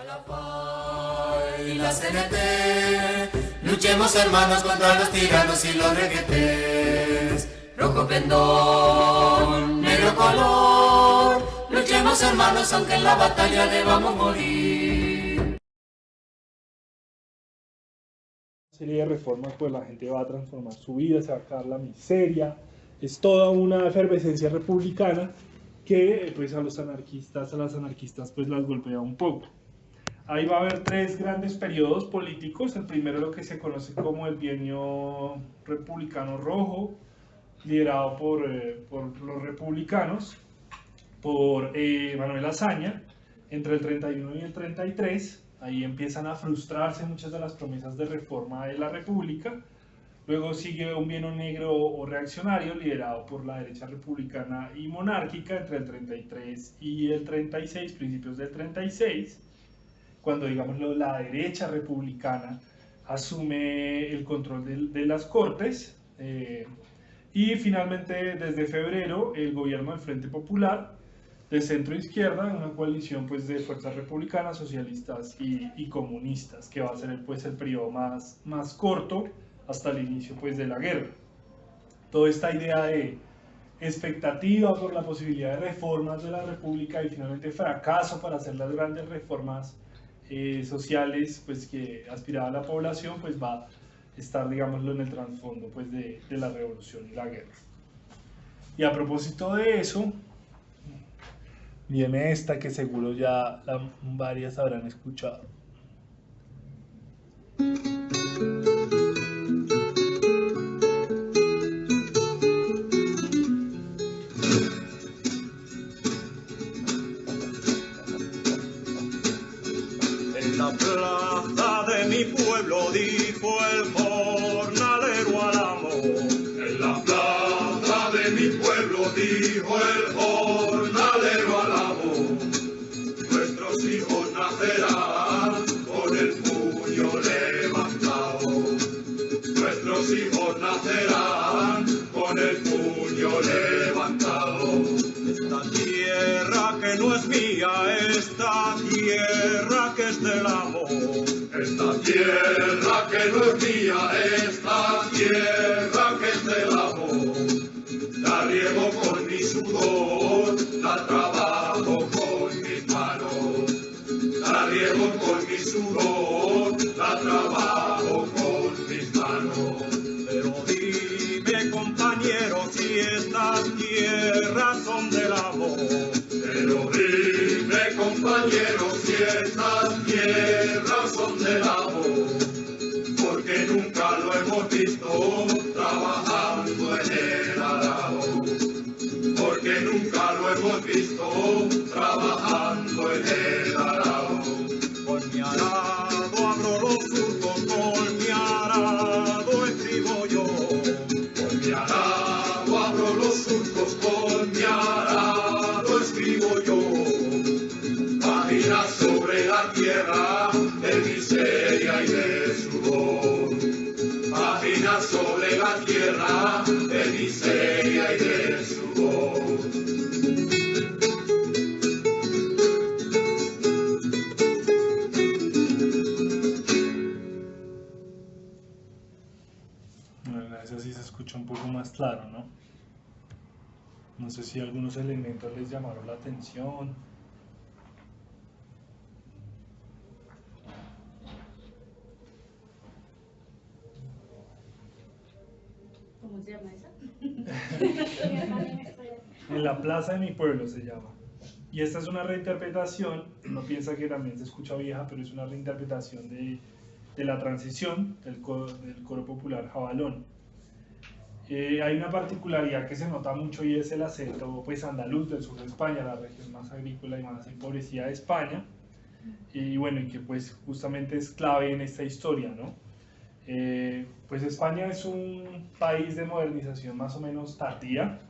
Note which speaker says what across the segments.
Speaker 1: La FAI y la CNT, luchemos hermanos contra los tiranos y los requetés. Rojo pendón, negro color, luchemos hermanos aunque en la batalla debamos morir.
Speaker 2: Serie de reformas, pues la gente va a transformar su vida, se va a acabar la miseria. Es toda una efervescencia republicana que pues a las anarquistas pues las golpea un poco. Ahí va a haber tres grandes periodos políticos. El primero, lo que se conoce como el bienio republicano rojo, liderado por los republicanos, por Manuel Azaña, entre el 31 y el 33. Ahí empiezan a frustrarse muchas de las promesas de reforma de la República. Luego sigue un bienio negro o reaccionario, liderado por la derecha republicana y monárquica, entre el 33 y el 36, principios del 36, cuando, digámoslo, la derecha republicana asume el control de las Cortes. Y finalmente, desde febrero, el gobierno del Frente Popular, de centro izquierda, una coalición pues, de fuerzas republicanas, socialistas y comunistas, que va a ser pues, el periodo más corto hasta el inicio pues, de la guerra. Toda esta idea de expectativa por la posibilidad de reformas de la República y finalmente fracaso para hacer las grandes reformas sociales pues, que aspiraba la población, pues va a estar, digámoslo, en el trasfondo pues, de la revolución y la guerra. Y a propósito de eso, viene esta que seguro ya varias habrán escuchado.
Speaker 3: En la plaza de mi pueblo dijo el jornalero al amo.
Speaker 4: En la plaza de mi pueblo dijo el jornalero al amo. Nuestros hijos nacerán con el puño levantado. Nuestros hijos nacerán con el puño levantado.
Speaker 3: Esta tierra que no es mía, esta tierra que es del amo.
Speaker 4: Esta tierra que no es mía, esta tierra que es del amo. La riego con mi sudor, la trabajo con mis manos. La riego con mi sudor, la trabajo con mis manos.
Speaker 3: Pero dime, compañero, si estas tierras son del amo.
Speaker 4: Pero dime, compañero, si estas tierras son del amo, porque nunca lo hemos visto trabajando en el arado, porque nunca lo hemos visto trabajando en el arado.
Speaker 3: Con mi arado abro los surcos, con mi arado escribo yo.
Speaker 4: Con mi arado abro los surcos, con mi arado escribo yo. Páginas sobre la tierra de miseria y de sudor. Páginas sobre la tierra de miseria y de sudor.
Speaker 2: Bueno, eso sí se escucha un poco más claro, ¿no? No sé si algunos elementos les llamaron la atención.
Speaker 5: ¿Cómo se llama esa?
Speaker 2: En la plaza de mi pueblo se llama. Y esta es una reinterpretación, no piensa que también se escucha vieja, pero es una reinterpretación de la transición del coro popular Jabalón. Hay una particularidad que se nota mucho y es el acento pues, andaluz del sur de España, la región más agrícola y más empobrecida de España. Y bueno, y que pues justamente es clave en esta historia, ¿no? Pues España es un país de modernización más o menos tardía.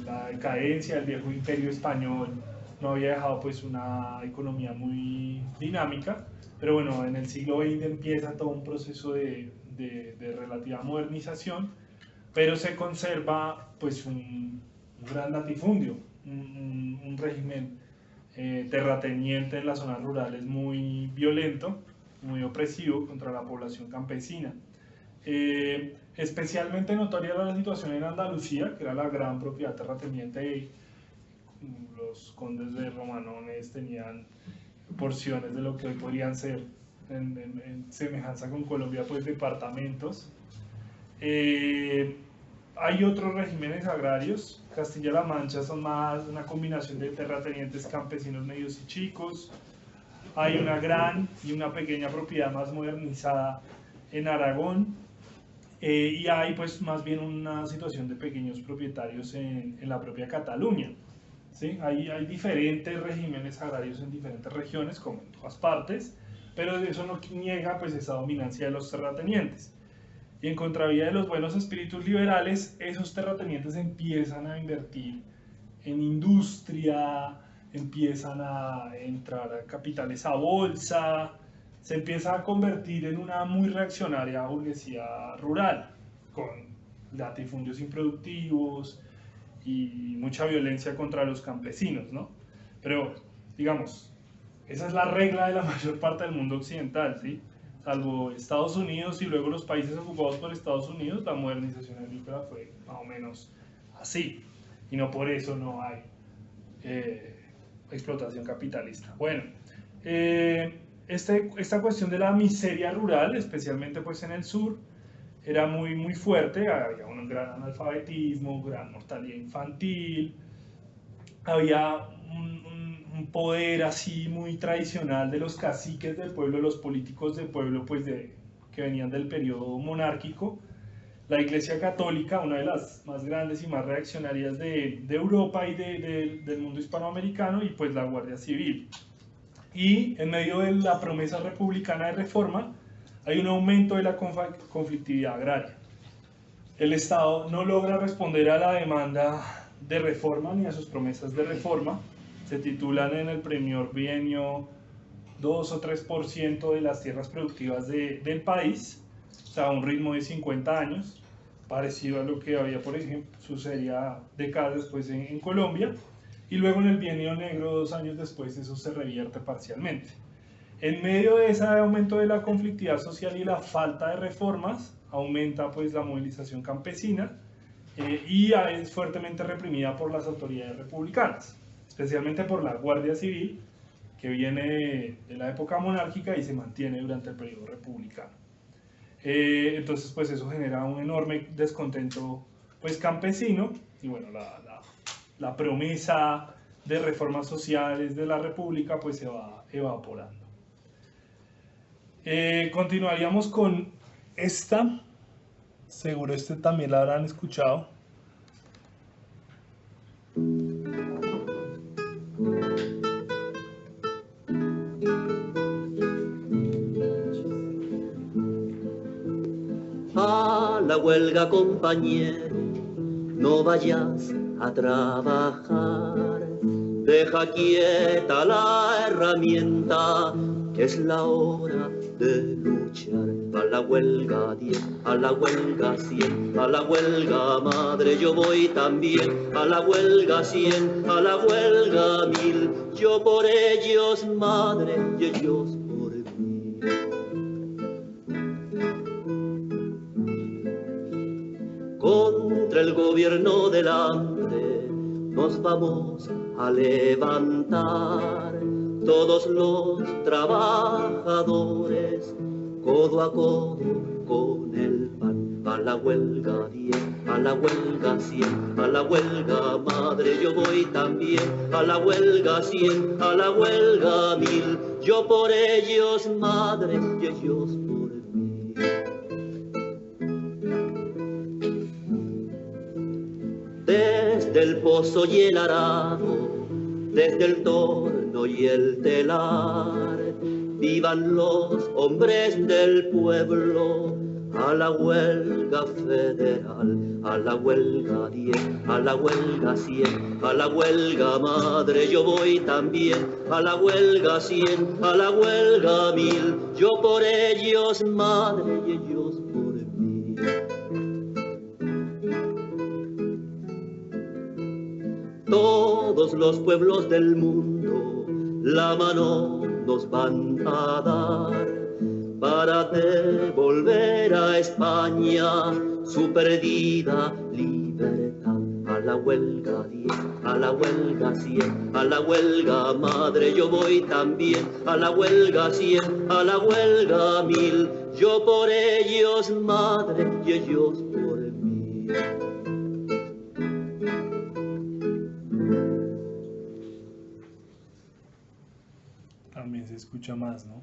Speaker 2: La decadencia del viejo imperio español no había dejado pues una economía muy dinámica, pero bueno, en el siglo XX empieza todo un proceso de relativa modernización, pero se conserva pues un gran latifundio, un régimen terrateniente en las zonas rurales muy violento, muy opresivo contra la población campesina. Especialmente notoria era la situación en Andalucía, que era la gran propiedad terrateniente, y los condes de Romanones tenían porciones de lo que hoy podrían ser, en semejanza con Colombia, pues departamentos. Hay otros regímenes agrarios. Castilla-La Mancha son más una combinación de terratenientes campesinos medios y chicos. Hay una gran y una pequeña propiedad más modernizada en Aragón. Y hay pues más bien una situación de pequeños propietarios en la propia Cataluña. ¿Sí? Hay diferentes regímenes agrarios en diferentes regiones, como en todas partes, pero eso no niega pues esa dominancia de los terratenientes. Y en contravía de los buenos espíritus liberales, esos terratenientes empiezan a invertir en industria, empiezan a entrar a capitales a bolsa, se empieza a convertir en una muy reaccionaria burguesía rural, con latifundios improductivos y mucha violencia contra los campesinos, ¿no? Pero, digamos, esa es la regla de la mayor parte del mundo occidental, ¿sí? Salvo Estados Unidos y luego los países ocupados por Estados Unidos, la modernización agrícola fue más o menos así. Y no por eso no hay explotación capitalista. Bueno, esta cuestión de la miseria rural, especialmente pues en el sur, era muy fuerte. Había un gran analfabetismo, gran mortalidad infantil, había un poder así muy tradicional de los caciques del pueblo, los políticos del pueblo, pues que venían del periodo monárquico. La Iglesia Católica, una de las más grandes y más reaccionarias de Europa y del mundo hispanoamericano, y pues la Guardia Civil. Y en medio de la promesa republicana de reforma, hay un aumento de la conflictividad agraria. El Estado no logra responder a la demanda de reforma ni a sus promesas de reforma. Se titulan en el primer bienio 2 o 3% de las tierras productivas del país, o sea, a un ritmo de 50 años, parecido a lo que había, por ejemplo, sucedía décadas después en Colombia, y luego en el bienio negro, 2 años después, eso se revierte parcialmente. En medio de ese aumento de la conflictividad social y la falta de reformas, aumenta pues la movilización campesina y es fuertemente reprimida por las autoridades republicanas, especialmente por la Guardia Civil, que viene de la época monárquica y se mantiene durante el periodo republicano. Entonces pues eso genera un enorme descontento pues campesino, y bueno, la promesa de reformas sociales de la república pues se va evaporando. Continuaríamos con esta, seguro también la habrán escuchado.
Speaker 6: A la huelga, compañero, no vayas a trabajar, deja quieta la herramienta, que es la hora de luchar. A la huelga 10, a la huelga 100, a la huelga madre yo voy también, a la huelga 100, a la huelga 1000, yo por ellos madre y ellos por mí. Contra el gobierno del hambre nos vamos a levantar, todos los trabajadores, codo a codo con el pan. A la huelga 10, a la huelga 100, a la huelga madre yo voy también, a la huelga 100, a la huelga 1000, yo por ellos madre y ellos por mí. Desde el pozo y el arado, desde el torno y el telar, vivan los hombres del pueblo, a la huelga federal, a la huelga 10, a la huelga 100, a la huelga madre yo voy también, a la huelga 100, a la huelga 1000, yo por ellos madre y ellos por mí. Todos los pueblos del mundo la mano nos van a dar para devolver a España su perdida libertad. A la huelga 10, a la huelga 100, a la huelga madre yo voy también, a la huelga 100, a la huelga 1000, yo por ellos madre y ellos por mí.
Speaker 2: También se escucha más, ¿no?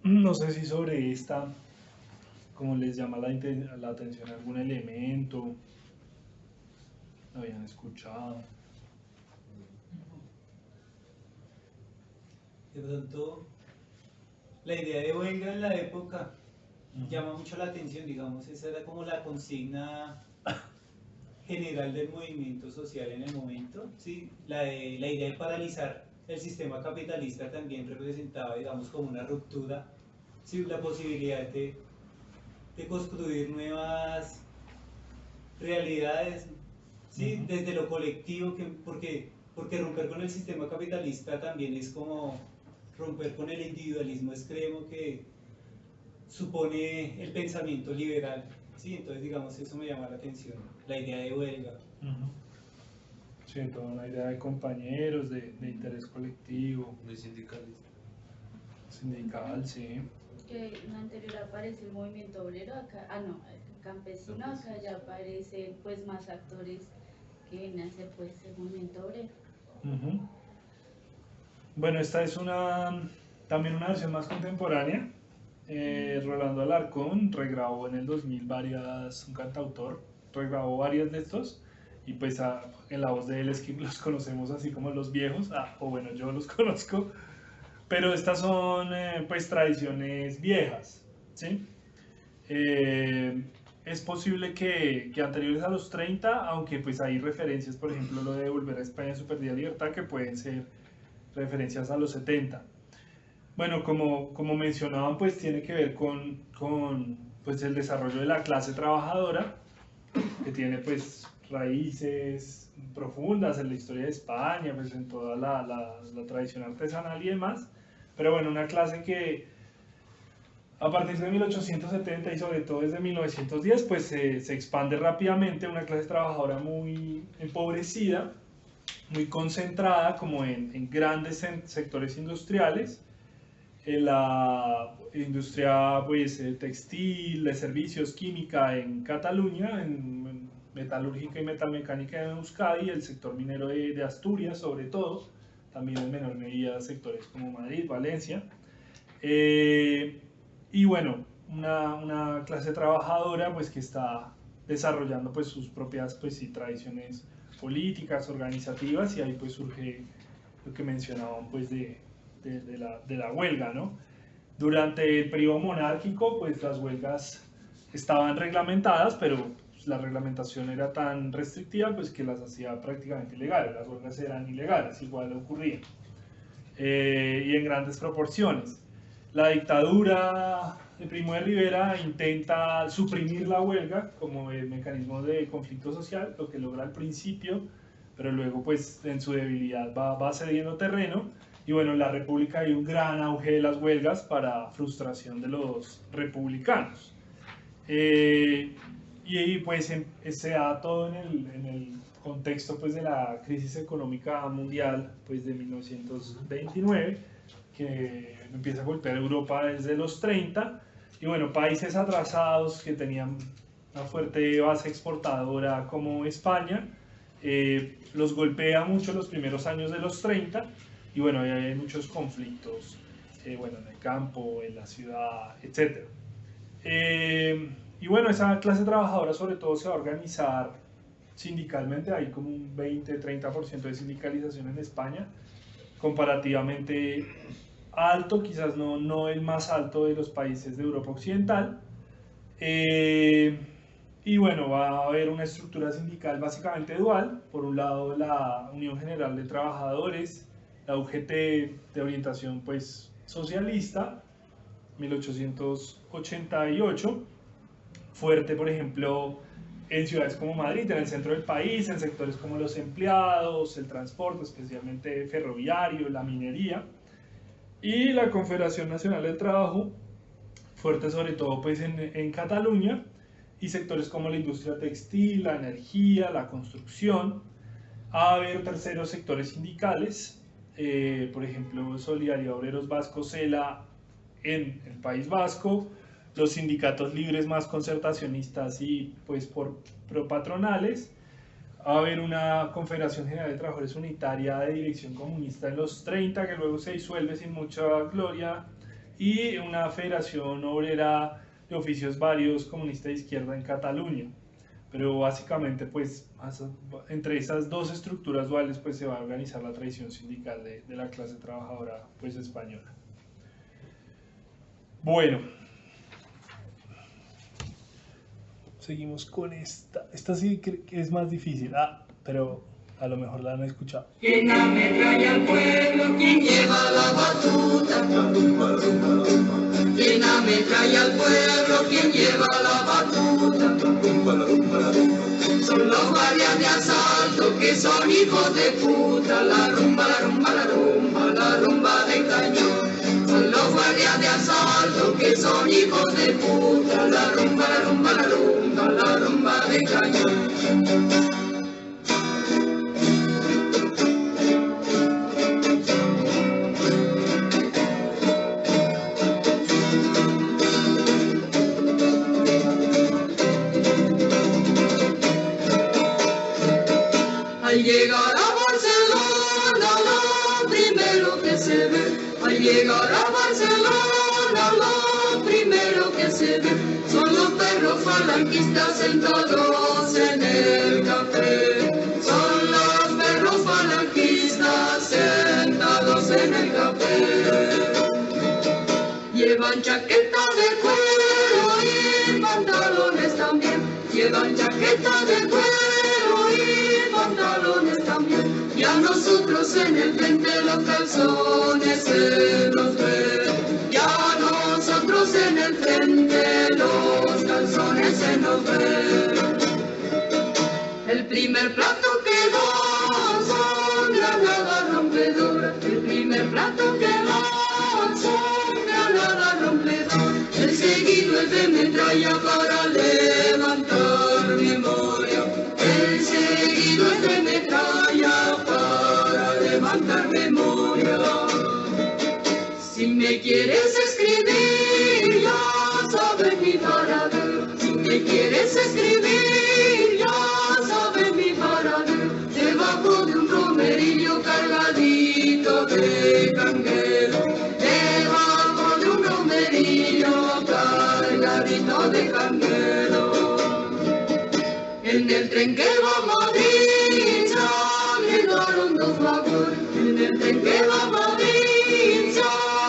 Speaker 2: No sé si sobre esta, como les llama la atención algún elemento, lo habían escuchado.
Speaker 7: De pronto, la idea de huelga en la época llama mucho la atención, digamos, esa era como la consigna general del movimiento social en el momento, ¿sí? La idea de paralizar el sistema capitalista también representaba, digamos, como una ruptura, ¿sí? La posibilidad de construir nuevas realidades, ¿sí? Desde lo colectivo, porque romper con el sistema capitalista también es como romper con el individualismo extremo que supone el pensamiento liberal, ¿sí? Entonces, digamos, eso me llama la atención, la idea de huelga.
Speaker 2: Sí, toda una idea de compañeros, de interés colectivo.
Speaker 1: Muy sindicalista.
Speaker 2: Sindical, sí.
Speaker 5: Que en la anterior aparece el movimiento obrero, acá, el campesino, acá ya aparecen pues más actores que vienen a ser pues el movimiento obrero.
Speaker 2: Bueno, esta es también una versión más contemporánea. Rolando Alarcón regrabó en el 2000 un cantautor, regrabó varias de estos y pues en la voz de él es que los conocemos así como los viejos, o bueno, yo los conozco, pero estas son pues tradiciones viejas, ¿sí? Es posible que anteriores a los 30, aunque pues hay referencias, por ejemplo lo de Volver a España en su perdida libertad, que pueden ser referencias a los 70. Bueno, como mencionaban, pues tiene que ver con pues, el desarrollo de la clase trabajadora, que tiene pues raíces profundas en la historia de España, pues en toda la tradición artesanal y demás, pero bueno, una clase que a partir de 1870 y sobre todo desde 1910, pues se expande rápidamente, una clase trabajadora muy empobrecida, muy concentrada como en grandes sectores industriales, en la industria pues, textil, de servicios, química en Cataluña, en metalúrgica y metalmecánica en Euskadi, el sector minero de Asturias sobre todo, también en menor medida sectores como Madrid, Valencia, y bueno, una clase trabajadora pues que está desarrollando pues sus propias pues sí, tradiciones políticas, organizativas, y ahí pues surge lo que mencionaban pues de la huelga, ¿no? Durante el periodo monárquico pues las huelgas estaban reglamentadas, pero pues, la reglamentación era tan restrictiva pues que las hacía prácticamente ilegales, las huelgas eran ilegales, igual ocurría, y en grandes proporciones. La dictadura de Primo de Rivera intenta suprimir la huelga como el mecanismo de conflicto social, lo que logra al principio, pero luego pues en su debilidad va cediendo terreno, y bueno, en la República hay un gran auge de las huelgas para frustración de los republicanos. Y pues se da todo en el contexto pues de la crisis económica mundial pues de 1929, que empieza a golpear Europa desde los 30, y bueno, países atrasados que tenían una fuerte base exportadora como España, los golpea mucho los primeros años de los 30, y bueno, hay muchos conflictos, bueno, en el campo, en la ciudad, etc. Y bueno, esa clase trabajadora sobre todo se va a organizar sindicalmente, hay como un 20-30% de sindicalización en España, comparativamente alto, quizás no el más alto de los países de Europa Occidental. Y bueno, va a haber una estructura sindical básicamente dual, por un lado la Unión General de Trabajadores, la UGT de orientación pues socialista, 1888, fuerte por ejemplo en ciudades como Madrid, en el centro del país, en sectores como los empleados, el transporte, especialmente ferroviario, la minería, y la Confederación Nacional del Trabajo, fuerte sobre todo pues en Cataluña, y sectores como la industria textil, la energía, la construcción. Va a haber terceros sectores sindicales, por ejemplo, Solidaridad Obreros Vascos, SELA, en el País Vasco, los sindicatos libres más concertacionistas y pues propatronales. Va a haber una Confederación General de Trabajadores Unitaria de dirección comunista en los 30, que luego se disuelve sin mucha gloria, y una Federación Obrera de Oficios Varios comunista de izquierda en Cataluña. Pero básicamente pues entre esas dos estructuras duales pues se va a organizar la tradición sindical de la clase trabajadora pues española. Bueno, seguimos con esta. Esta sí que es más difícil, pero a lo mejor la han escuchado.
Speaker 8: ¿Quién ametralla al pueblo? ¿Quién lleva la batuta? ¿Quién ametralla al pueblo? ¿Quién lleva la batuta? Son los guardias de asalto que son hijos de puta. La rumba, la rumba, la rumba, la rumba de cañón. Son los guardias de asalto que son hijos de puta. La rumba, la rumba, la rumba, la rumba de cañón. Al llegar a Barcelona, lo primero que se ve. Al llegar a Barcelona, lo primero que se ve son los perros falangistas sentados en el café. Son los perros falangistas sentados en el café. Llevan chaquetas de cuero y pantalones también. Llevan chaquetas de cuero y pantalones también. Y a nosotros en el frente los calzones se nos ven. Y a nosotros en el frente los calzones se nos ven. El primer plato que dan son granadas rompedoras. El primer plato que dan son granadas rompedoras. El seguido es de metralla para levantar memoria. El seguido es de metralla para levantar memoria. Si me quieres escribir, ya sabes mi paradero. Si me quieres escribir, ya sabes mi paradero. Debajo de un romerillo cargadito de canguero. Debajo de un romerillo cargadito de canguero. En el tren que va a Madrid se agregaron dos vagones. En el tren que va a Madrid se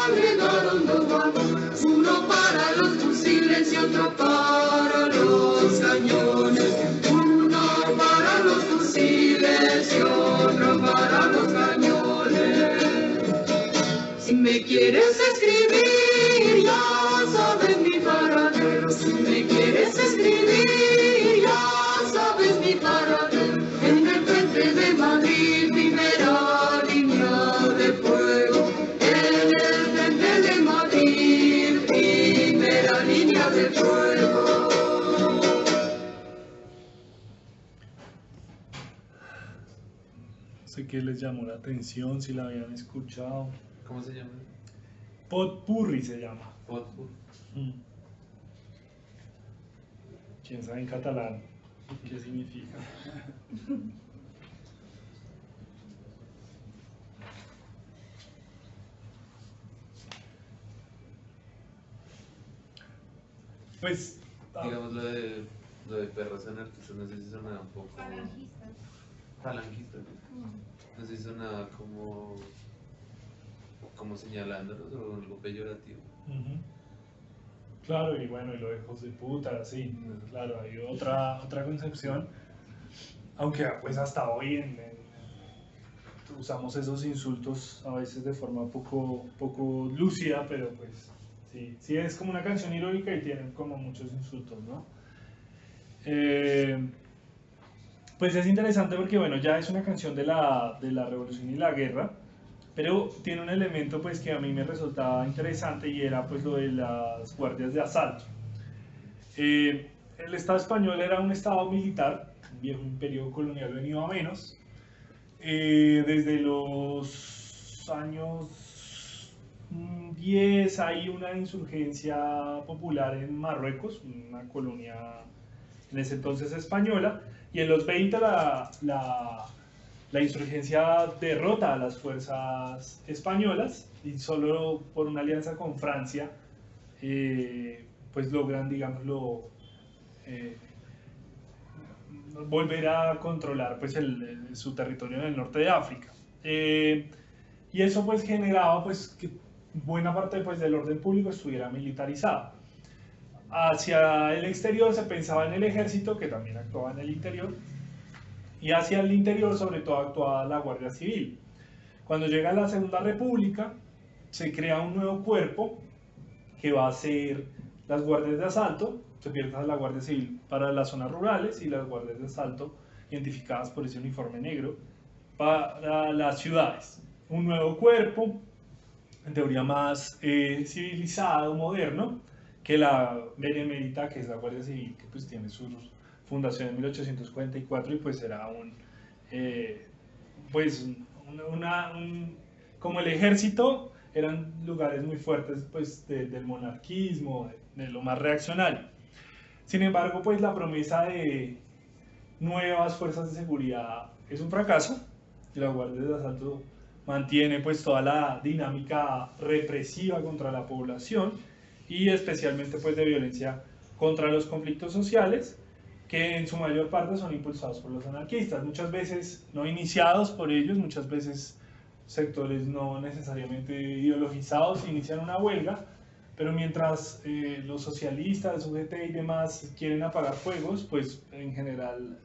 Speaker 8: agregaron dos vagones. Uno para los fusiles y otro para los cañones. Uno para los fusiles y otro para los cañones. Si me quieres escribir, ya sabes mi paradero. Si me quieres escribir, ya sabes mi paradero. En el frente de Madrid, primera línea de fuego. En el frente de Madrid, primera línea de fuego.
Speaker 2: No sé qué les llamó la atención, si la habían escuchado.
Speaker 9: ¿Cómo se llama?
Speaker 2: Potpurri se llama.
Speaker 9: Potpurri.
Speaker 2: ¿Quién sabe en catalán qué significa? Pues,
Speaker 9: Digamos lo de perros anarquistas, no sé si sonaba un poco. Falangistas. No sé si sonaba como señalándolos o algo peyorativo.
Speaker 2: claro, y bueno, y lo de hijos de puta, sí, claro, hay otra concepción, aunque pues hasta hoy usamos esos insultos a veces de forma poco lúcida, pero pues sí es como una canción irónica y tienen como muchos insultos, ¿no? Pues es interesante porque, bueno, ya es una canción de la revolución y la guerra, pero tiene un elemento pues que a mí me resultaba interesante y era pues lo de las guardias de asalto. El Estado español era un Estado militar, un viejo imperio colonial venido a menos, desde los años 10 hay una insurgencia popular en Marruecos, una colonia en ese entonces española, y en los 20 la insurgencia derrota a las fuerzas españolas y solo por una alianza con Francia pues logran, digámoslo, volver a controlar pues su territorio en el norte de África. Y eso pues generaba pues que buena parte pues del orden público estuviera militarizado. Hacia el exterior se pensaba en el ejército, que también actuaba en el interior, y hacia el interior sobre todo actuaba la Guardia Civil. Cuando llega la Segunda República se crea un nuevo cuerpo que va a ser las guardias de asalto. Se pierde la Guardia Civil para las zonas rurales y las guardias de asalto identificadas por ese uniforme negro para las ciudades. Un nuevo cuerpo, en teoría más civilizado, moderno, que la Benemérita, que es la Guardia Civil, que pues tiene su fundación en 1844 y pues era como el ejército, eran lugares muy fuertes pues del monarquismo, de lo más reaccionario. Sin embargo, pues la promesa de nuevas fuerzas de seguridad es un fracaso, y la Guardia de Asalto mantiene pues toda la dinámica represiva contra la población y especialmente pues de violencia contra los conflictos sociales, que en su mayor parte son impulsados por los anarquistas, muchas veces no iniciados por ellos, muchas veces sectores no necesariamente ideologizados inician una huelga, pero mientras los socialistas, UGT y demás quieren apagar fuegos, pues en general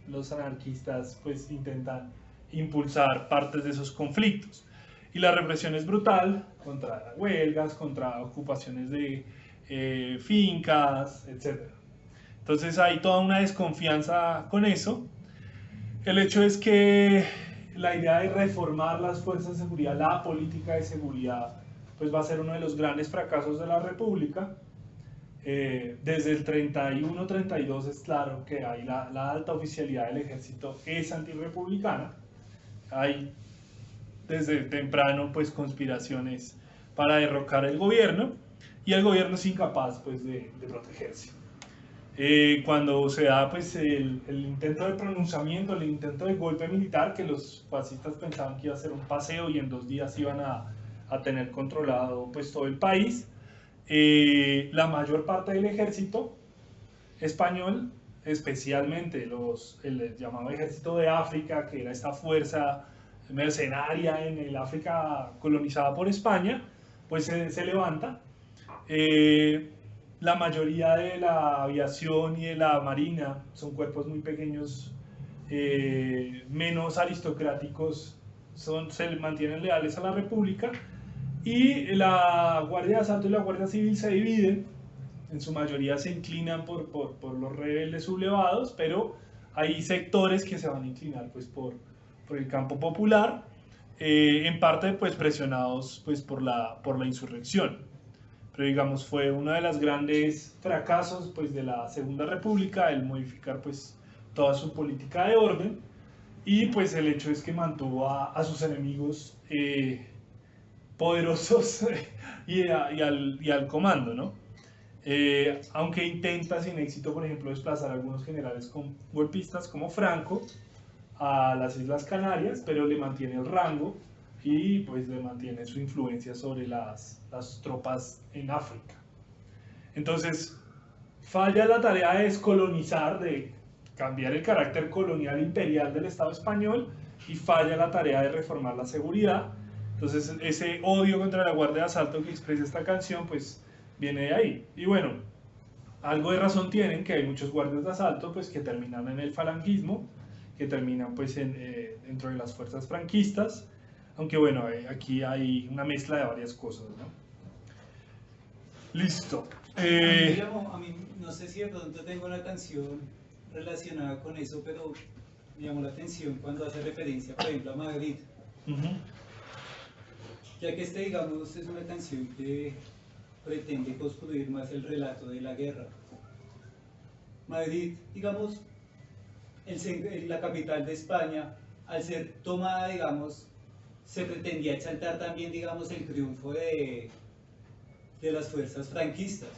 Speaker 2: los anarquistas pues intentan impulsar partes de esos conflictos. Y la represión es brutal contra huelgas, contra ocupaciones de fincas, etc. Entonces hay toda una desconfianza con eso. El hecho es que la idea de reformar las fuerzas de seguridad, la política de seguridad, pues va a ser uno de los grandes fracasos de la República. Desde el 31-32 es claro que hay la alta oficialidad del ejército es antirrepublicana. Hay desde temprano pues conspiraciones para derrocar el gobierno y el gobierno es incapaz pues de protegerse. Cuando se da pues el intento de pronunciamiento, el intento de golpe militar, que los fascistas pensaban que iba a ser un paseo y en 2 días iban a tener controlado pues todo el país, la mayor parte del ejército español, especialmente el llamado ejército de África, que era esta fuerza mercenaria en el África colonizada por España, pues se levanta. La mayoría de la aviación y de la marina son cuerpos muy pequeños, menos aristocráticos, se mantienen leales a la República, y la Guardia de Asalto y la Guardia Civil se dividen, en su mayoría se inclinan por los rebeldes sublevados, pero hay sectores que se van a inclinar pues, por el campo popular, en parte pues, presionados pues, por la insurrección. Pero digamos fue uno de los grandes fracasos pues, de la Segunda República el modificar pues, toda su política de orden, y pues el hecho es que mantuvo a sus enemigos poderosos y al comando, ¿no? Aunque intenta sin éxito, por ejemplo, desplazar a algunos generales golpistas como Franco a las Islas Canarias, pero le mantiene el rango y pues le mantiene su influencia sobre las tropas en África. Entonces falla la tarea de descolonizar, de cambiar el carácter colonial imperial del Estado español, y falla la tarea de reformar la seguridad. Entonces ese odio contra la Guardia de Asalto que expresa esta canción pues viene de ahí. Y bueno, algo de razón tienen, que hay muchos guardias de asalto pues que terminan en el falangismo, que terminan pues dentro de las fuerzas franquistas, aunque bueno, aquí hay una mezcla de varias cosas, ¿no? Listo.
Speaker 7: A mí, no sé si de pronto tengo una canción relacionada con eso, pero me llamó la atención cuando hace referencia, por ejemplo, a Madrid. Ya que digamos, es una canción que pretende construir más el relato de la guerra. Madrid, digamos, la capital de España, al ser tomada, digamos, se pretendía exaltar también, digamos, el triunfo de las fuerzas franquistas.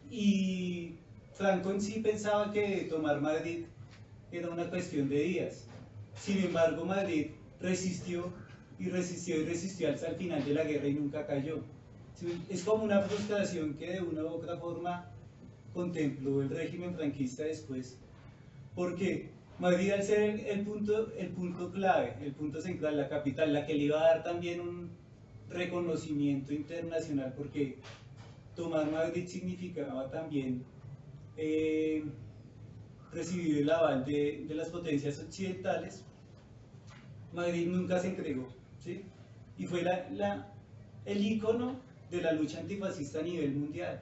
Speaker 7: Y Franco en sí pensaba que tomar Madrid era una cuestión de días. Sin embargo, Madrid resistió y resistió y resistió hasta el final de la guerra y nunca cayó. Es como una frustración que de una u otra forma contempló el régimen franquista después. Porque Madrid, al ser el punto clave, el punto central, la capital, la que le iba a dar también un reconocimiento internacional, porque tomar Madrid significaba también recibir el aval de las potencias occidentales. Madrid nunca se entregó, ¿sí? Y fue el ícono de la lucha antifascista a nivel mundial.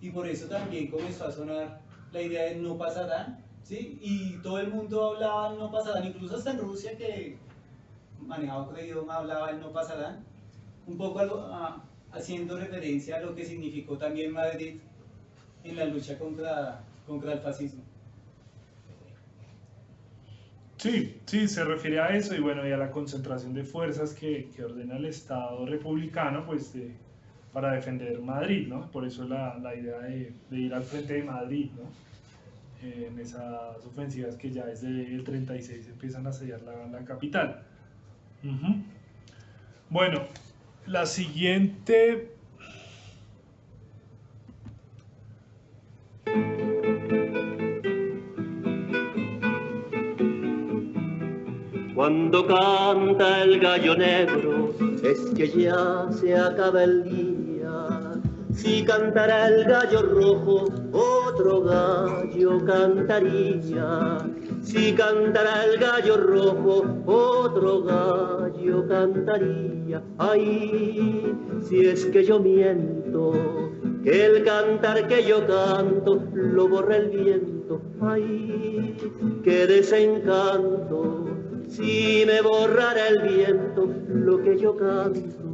Speaker 7: Y por eso también comenzó a sonar la idea de no pasarán, ¿sí? Y todo el mundo hablaba no pasarán, incluso hasta en Rusia, que manejaba otro idioma, hablaba el no pasarán, un poco haciendo referencia a lo que significó también Madrid en la lucha contra el fascismo.
Speaker 2: Sí, sí, se refiere a eso y bueno, y a la concentración de fuerzas que ordena el Estado republicano, pues para defender Madrid, ¿no? Por eso la idea de ir al frente de Madrid, ¿no? En esas ofensivas que ya desde el 36 empiezan a asediar la capital. Bueno, la siguiente...
Speaker 6: Cuando canta el gallo negro, es que ya se acaba el día. Si cantara el gallo rojo, otro gallo cantaría. Si cantara el gallo rojo, otro gallo cantaría. Ay, si es que yo miento, que el cantar que yo canto lo borra el viento. Ay, qué desencanto, si me borrara el viento lo que yo canto.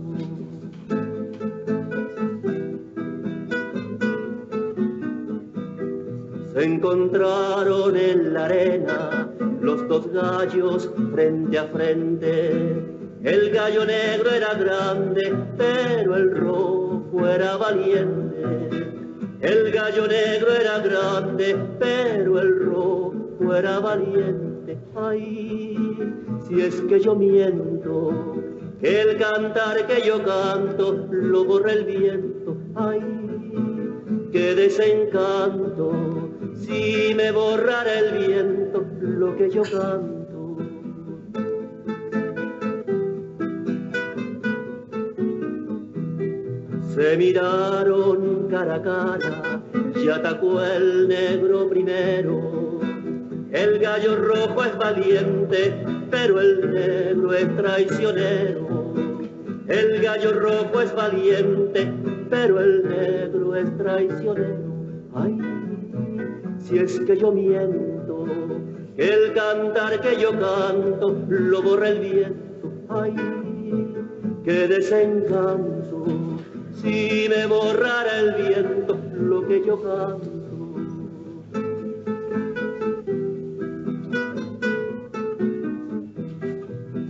Speaker 6: Se encontraron en la arena los dos gallos frente a frente. El gallo negro era grande, pero el rojo era valiente. El gallo negro era grande, pero el rojo era valiente. Ay, si es que yo miento, que el cantar que yo canto lo borra el viento. Ay, qué desencanto, si me borrara el viento lo que yo canto. Se miraron cara a cara y atacó el negro primero. El gallo rojo es valiente, pero el negro es traicionero. El gallo rojo es valiente, pero el negro es traicionero. Ay, si es que yo miento, que el cantar que yo canto lo borra el viento. Ay, qué desencanto, si me borrara el viento lo que yo canto.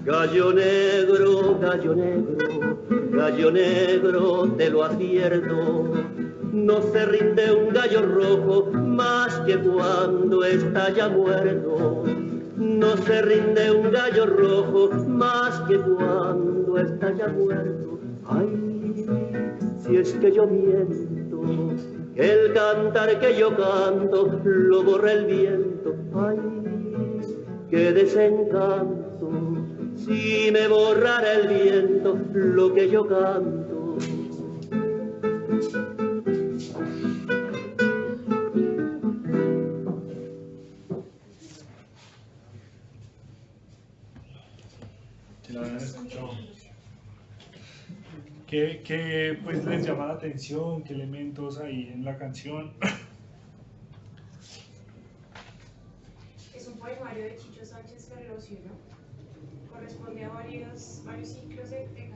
Speaker 6: Gallo negro, gallo negro, gallo negro, te lo advierto, no se rinde un gallo rojo más que cuando está ya muerto. No se rinde un gallo rojo más que cuando está ya muerto. Ay, si es que yo miento, que el cantar que yo canto lo borra el viento. Ay, qué desencanto, si me borrara el viento lo que yo canto.
Speaker 2: ¿Qué pues les llama la atención? ¿Qué elementos hay en la canción?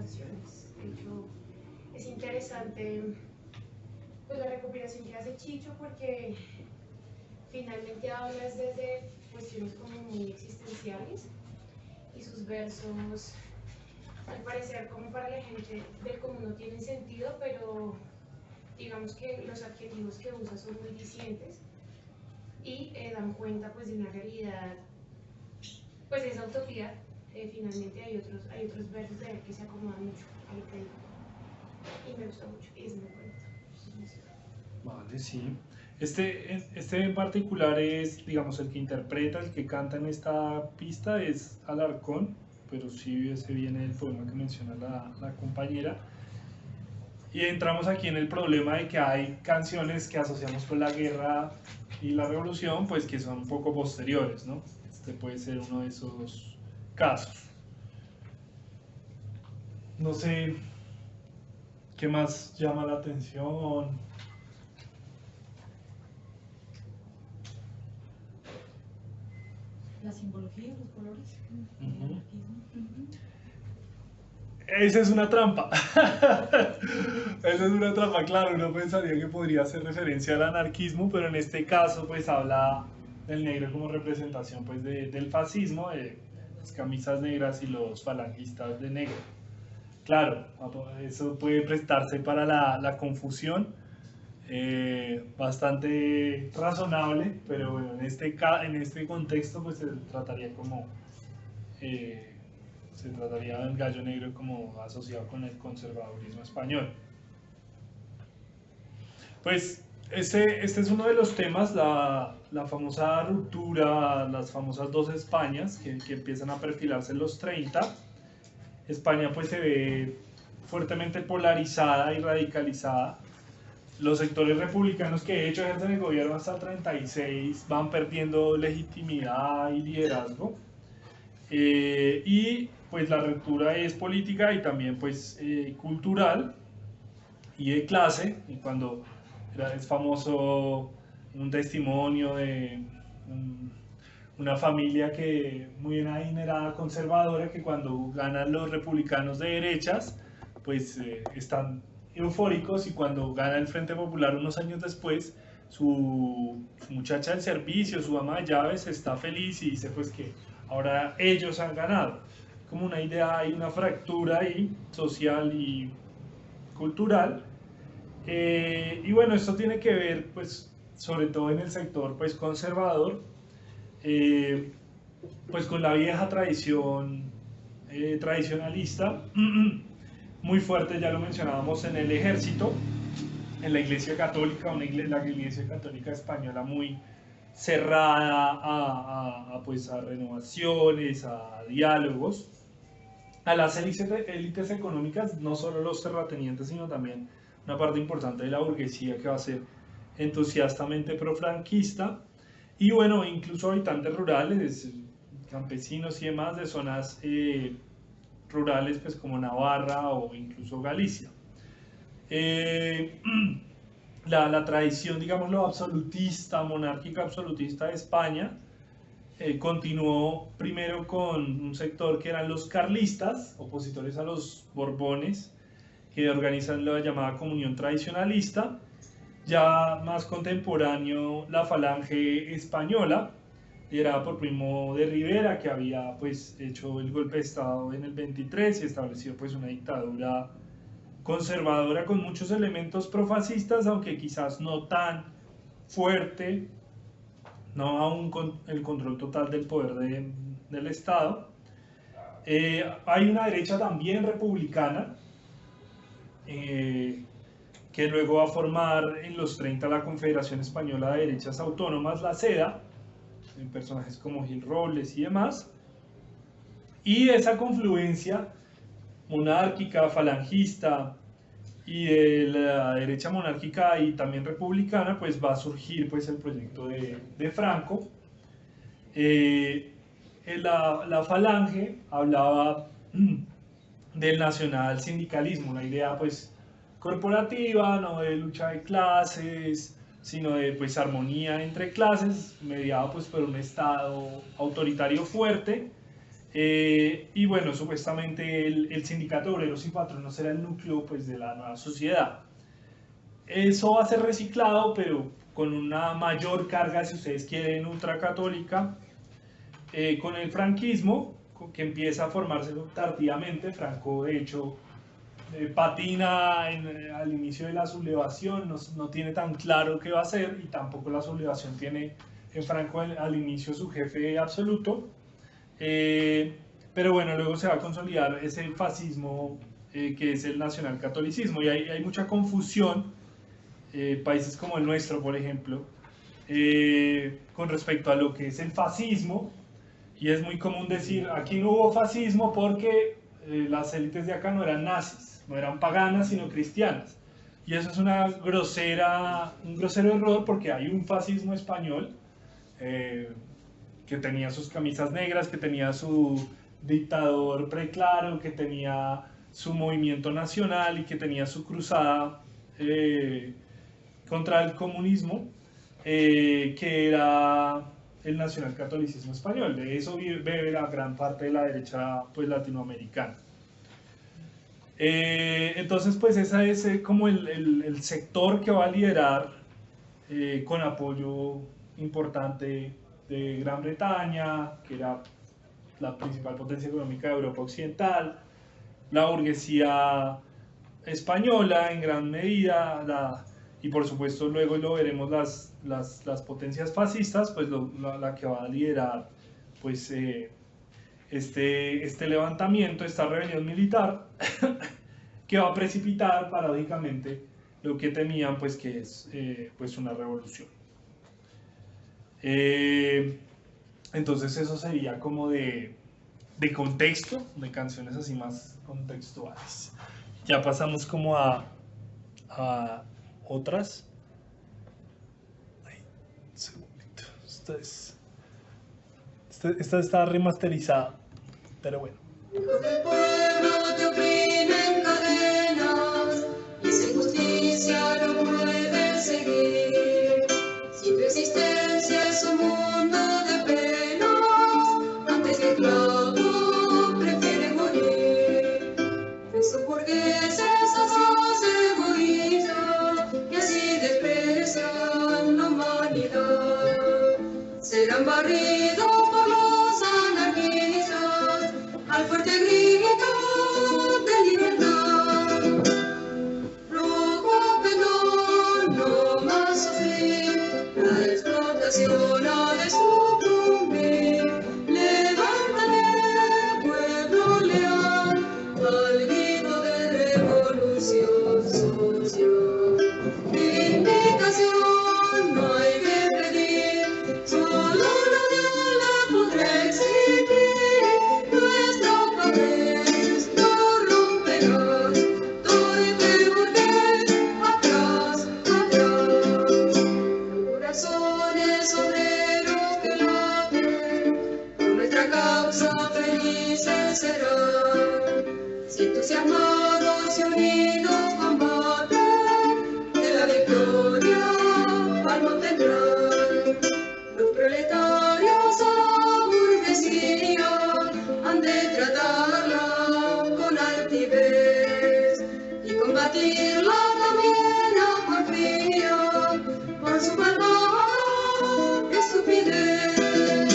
Speaker 10: canciones. De hecho, es interesante pues la recopilación que hace Chicho, porque finalmente habla desde cuestiones como muy existenciales, y sus versos al parecer como para la gente del común no tienen sentido, pero digamos que los adjetivos que usa son muy dicientes y dan cuenta pues de una realidad, pues de esa utopía. Finalmente hay otros versos de él que se acomodan mucho a lo que digo, y me gusta mucho y es muy bonito.
Speaker 2: Vale, sí. Este en particular es, digamos, el que interpreta, el que canta en esta pista es Alarcón, pero sí ese viene el poema que menciona la compañera. Y entramos aquí en el problema de que hay canciones que asociamos con la guerra y la revolución, pues que son un poco posteriores, ¿no? Este puede ser uno de esos casos. No sé qué más llama la atención.
Speaker 11: La simbología, los colores, el
Speaker 2: Ujú.
Speaker 11: anarquismo.
Speaker 2: Esa es una trampa. Esa es una trampa, claro, uno pensaría que podría hacer referencia al anarquismo, pero en este caso pues habla del negro como representación pues del fascismo, de las camisas negras y los falangistas de negro. Claro, eso puede prestarse para la confusión, bastante razonable, pero bueno, en este contexto pues se trataría como... se trataría del gallo negro como asociado con el conservadurismo español. Pues este es uno de los temas, la famosa ruptura, las famosas dos Españas que empiezan a perfilarse en los 30. España pues se ve fuertemente polarizada y radicalizada. Los sectores republicanos que de hecho ejercen el gobierno hasta el 36 van perdiendo legitimidad y liderazgo. Y pues la ruptura es política y también pues cultural y de clase, y cuando es famoso un testimonio de una familia que muy bien adinerada, conservadora, que cuando ganan los republicanos de derechas pues están eufóricos, y cuando gana el Frente Popular unos años después su muchacha del servicio, su ama de llaves, está feliz y dice pues que ahora ellos han ganado. Como una idea, hay una fractura ahí, social y cultural. Y bueno, esto tiene que ver, pues, sobre todo en el sector pues, conservador, pues con la vieja tradición tradicionalista, muy fuerte, ya lo mencionábamos, en el ejército, en la Iglesia Católica, la Iglesia Católica española muy cerrada pues, a renovaciones, a diálogos, a las élites económicas, no solo los terratenientes, sino también una parte importante de la burguesía que va a ser entusiastamente profranquista, y bueno, incluso habitantes rurales, campesinos y demás de zonas rurales pues como Navarra o incluso Galicia. La tradición, digámoslo, absolutista, monárquica absolutista de España continuó primero con un sector que eran los carlistas, opositores a los Borbones, que organizan la llamada Comunión Tradicionalista. Ya más contemporáneo, la Falange Española, liderada por Primo de Rivera, que había pues hecho el golpe de Estado en el 23 y establecido pues una dictadura conservadora con muchos elementos profascistas, aunque quizás no tan fuerte, no aún con el control total del poder del Estado. Hay una derecha también republicana, que luego va a formar en los 30 la Confederación Española de Derechas Autónomas, la SEDA, en personajes como Gil Robles y demás. Y esa confluencia monárquica, falangista y de la derecha monárquica y también republicana, pues va a surgir pues el proyecto de Franco. La Falange hablaba del nacional sindicalismo, una idea pues corporativa, no de lucha de clases, sino de pues armonía entre clases, mediada pues por un estado autoritario fuerte, Y bueno, supuestamente el sindicato de obreros y patronos era el núcleo pues, de la nueva sociedad. Eso va a ser reciclado, pero con una mayor carga, si ustedes quieren, ultracatólica, con el franquismo, que empieza a formarse tardíamente. Franco, de hecho, patina al inicio de la sublevación, no tiene tan claro qué va a hacer, y tampoco la sublevación tiene en Franco al inicio su jefe absoluto. Pero bueno, luego se va a consolidar ese fascismo que es el nacionalcatolicismo, y hay mucha confusión, países como el nuestro, por ejemplo, con respecto a lo que es el fascismo, y es muy común decir, aquí no hubo fascismo porque las élites de acá no eran nazis, no eran paganas, sino cristianas. Y eso es un grosero error, porque hay un fascismo español que tenía sus camisas negras, que tenía su dictador preclaro, que tenía su movimiento nacional y que tenía su cruzada contra el comunismo, que era el nacionalcatolicismo español. De eso bebe la gran parte de la derecha pues, latinoamericana. Entonces, pues ese es como el sector que va a liderar, con apoyo importante de Gran Bretaña, que era la principal potencia económica de Europa Occidental, la burguesía española en gran medida, y por supuesto luego lo veremos las potencias fascistas, pues la que va a liderar pues, este levantamiento, esta rebelión militar, que va a precipitar paradójicamente lo que temían, pues que es pues una revolución. Entonces eso sería como de contexto, de canciones así más contextuales. Ya pasamos como a otras. Ay, un segundito. Esta está remasterizada, pero bueno.
Speaker 8: Hijos del pueblo te oprimen cadenas y esa injusticia no puede seguir. Si tu existencia es un mundo de penas, antes que esclavo prefiere morir. Esos burgueses asaz egoístas que así desprecian la humanidad serán barridos por los anarquistas al fuerte grito de libertad. Rojo pendón, no más sufrir, la explotación ha de sucumbir. Levántate, pueblo leal, al grito de revolución social. Vindicación no hay que pedir, solo la viola podrá exigir. Nuestra pared no romperás, torpe burgués, atrás, atrás. Corazones obreros que laten, por nuestra causa felices serán. Si entusiasmados y unidos combaten, de la victoria palmo tendrán. Los proletarios a la burguesía han de tratarla con altivez y combatirla también a porfía por su malvada estupidez.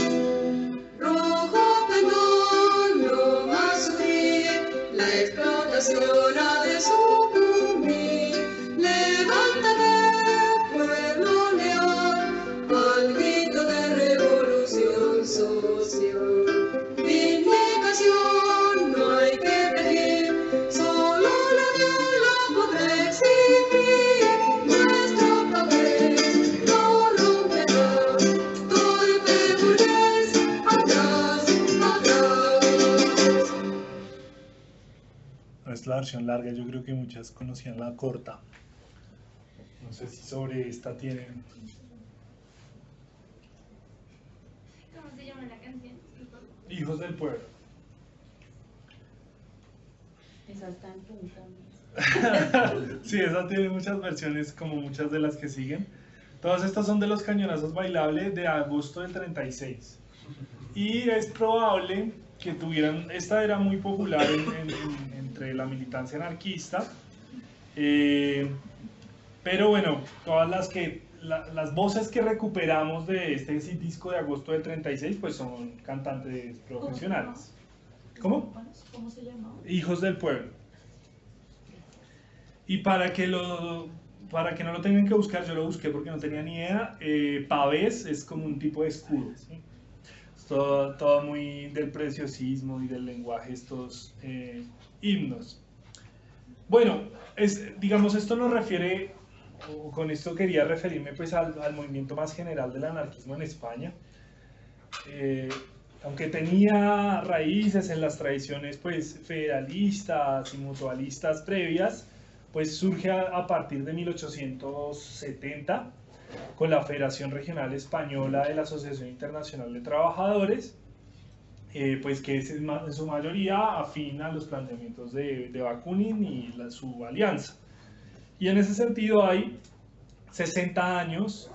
Speaker 8: Rojo pendón, no más sufrir, la explotación ha de sucumbir. Levántate, pueblo leal, al grito de revolución social. Vindicación no hay que pedir, solo la viola podrá exigir. Nuestro papel no romperá, torpe burgués, atrás, atrás.
Speaker 2: No es la versión larga, yo creo que muchas conocían la corta. No sé si sobre esta tienen.
Speaker 5: ¿Cómo se llama la canción?
Speaker 2: Hijos del pueblo.
Speaker 5: Esa está en punta.
Speaker 2: Sí, esa tiene muchas versiones, como muchas de las que siguen. Todas estas son de los cañonazos bailables de agosto del 36. Y es probable que tuvieran, esta era muy popular entre la militancia anarquista, pero bueno, todas las voces que recuperamos de este disco de agosto del 36 pues son cantantes profesionales. ¿Cómo?
Speaker 11: ¿Cómo se llamaba?
Speaker 2: Hijos del Pueblo. Y para que no lo tengan que buscar, yo lo busqué porque no tenía ni idea. Pavés es como un tipo de escudo, ¿sí? Todo muy del preciosismo y del lenguaje, estos himnos. Bueno, digamos, esto nos refiere, o con esto quería referirme pues al movimiento más general del anarquismo en España. Aunque tenía raíces en las tradiciones pues federalistas y mutualistas previas, pues surge a partir de 1870 con la Federación Regional Española de la Asociación Internacional de Trabajadores, pues que es en su mayoría afín a los planteamientos de Bakunin y su alianza. Y en ese sentido hay 60 años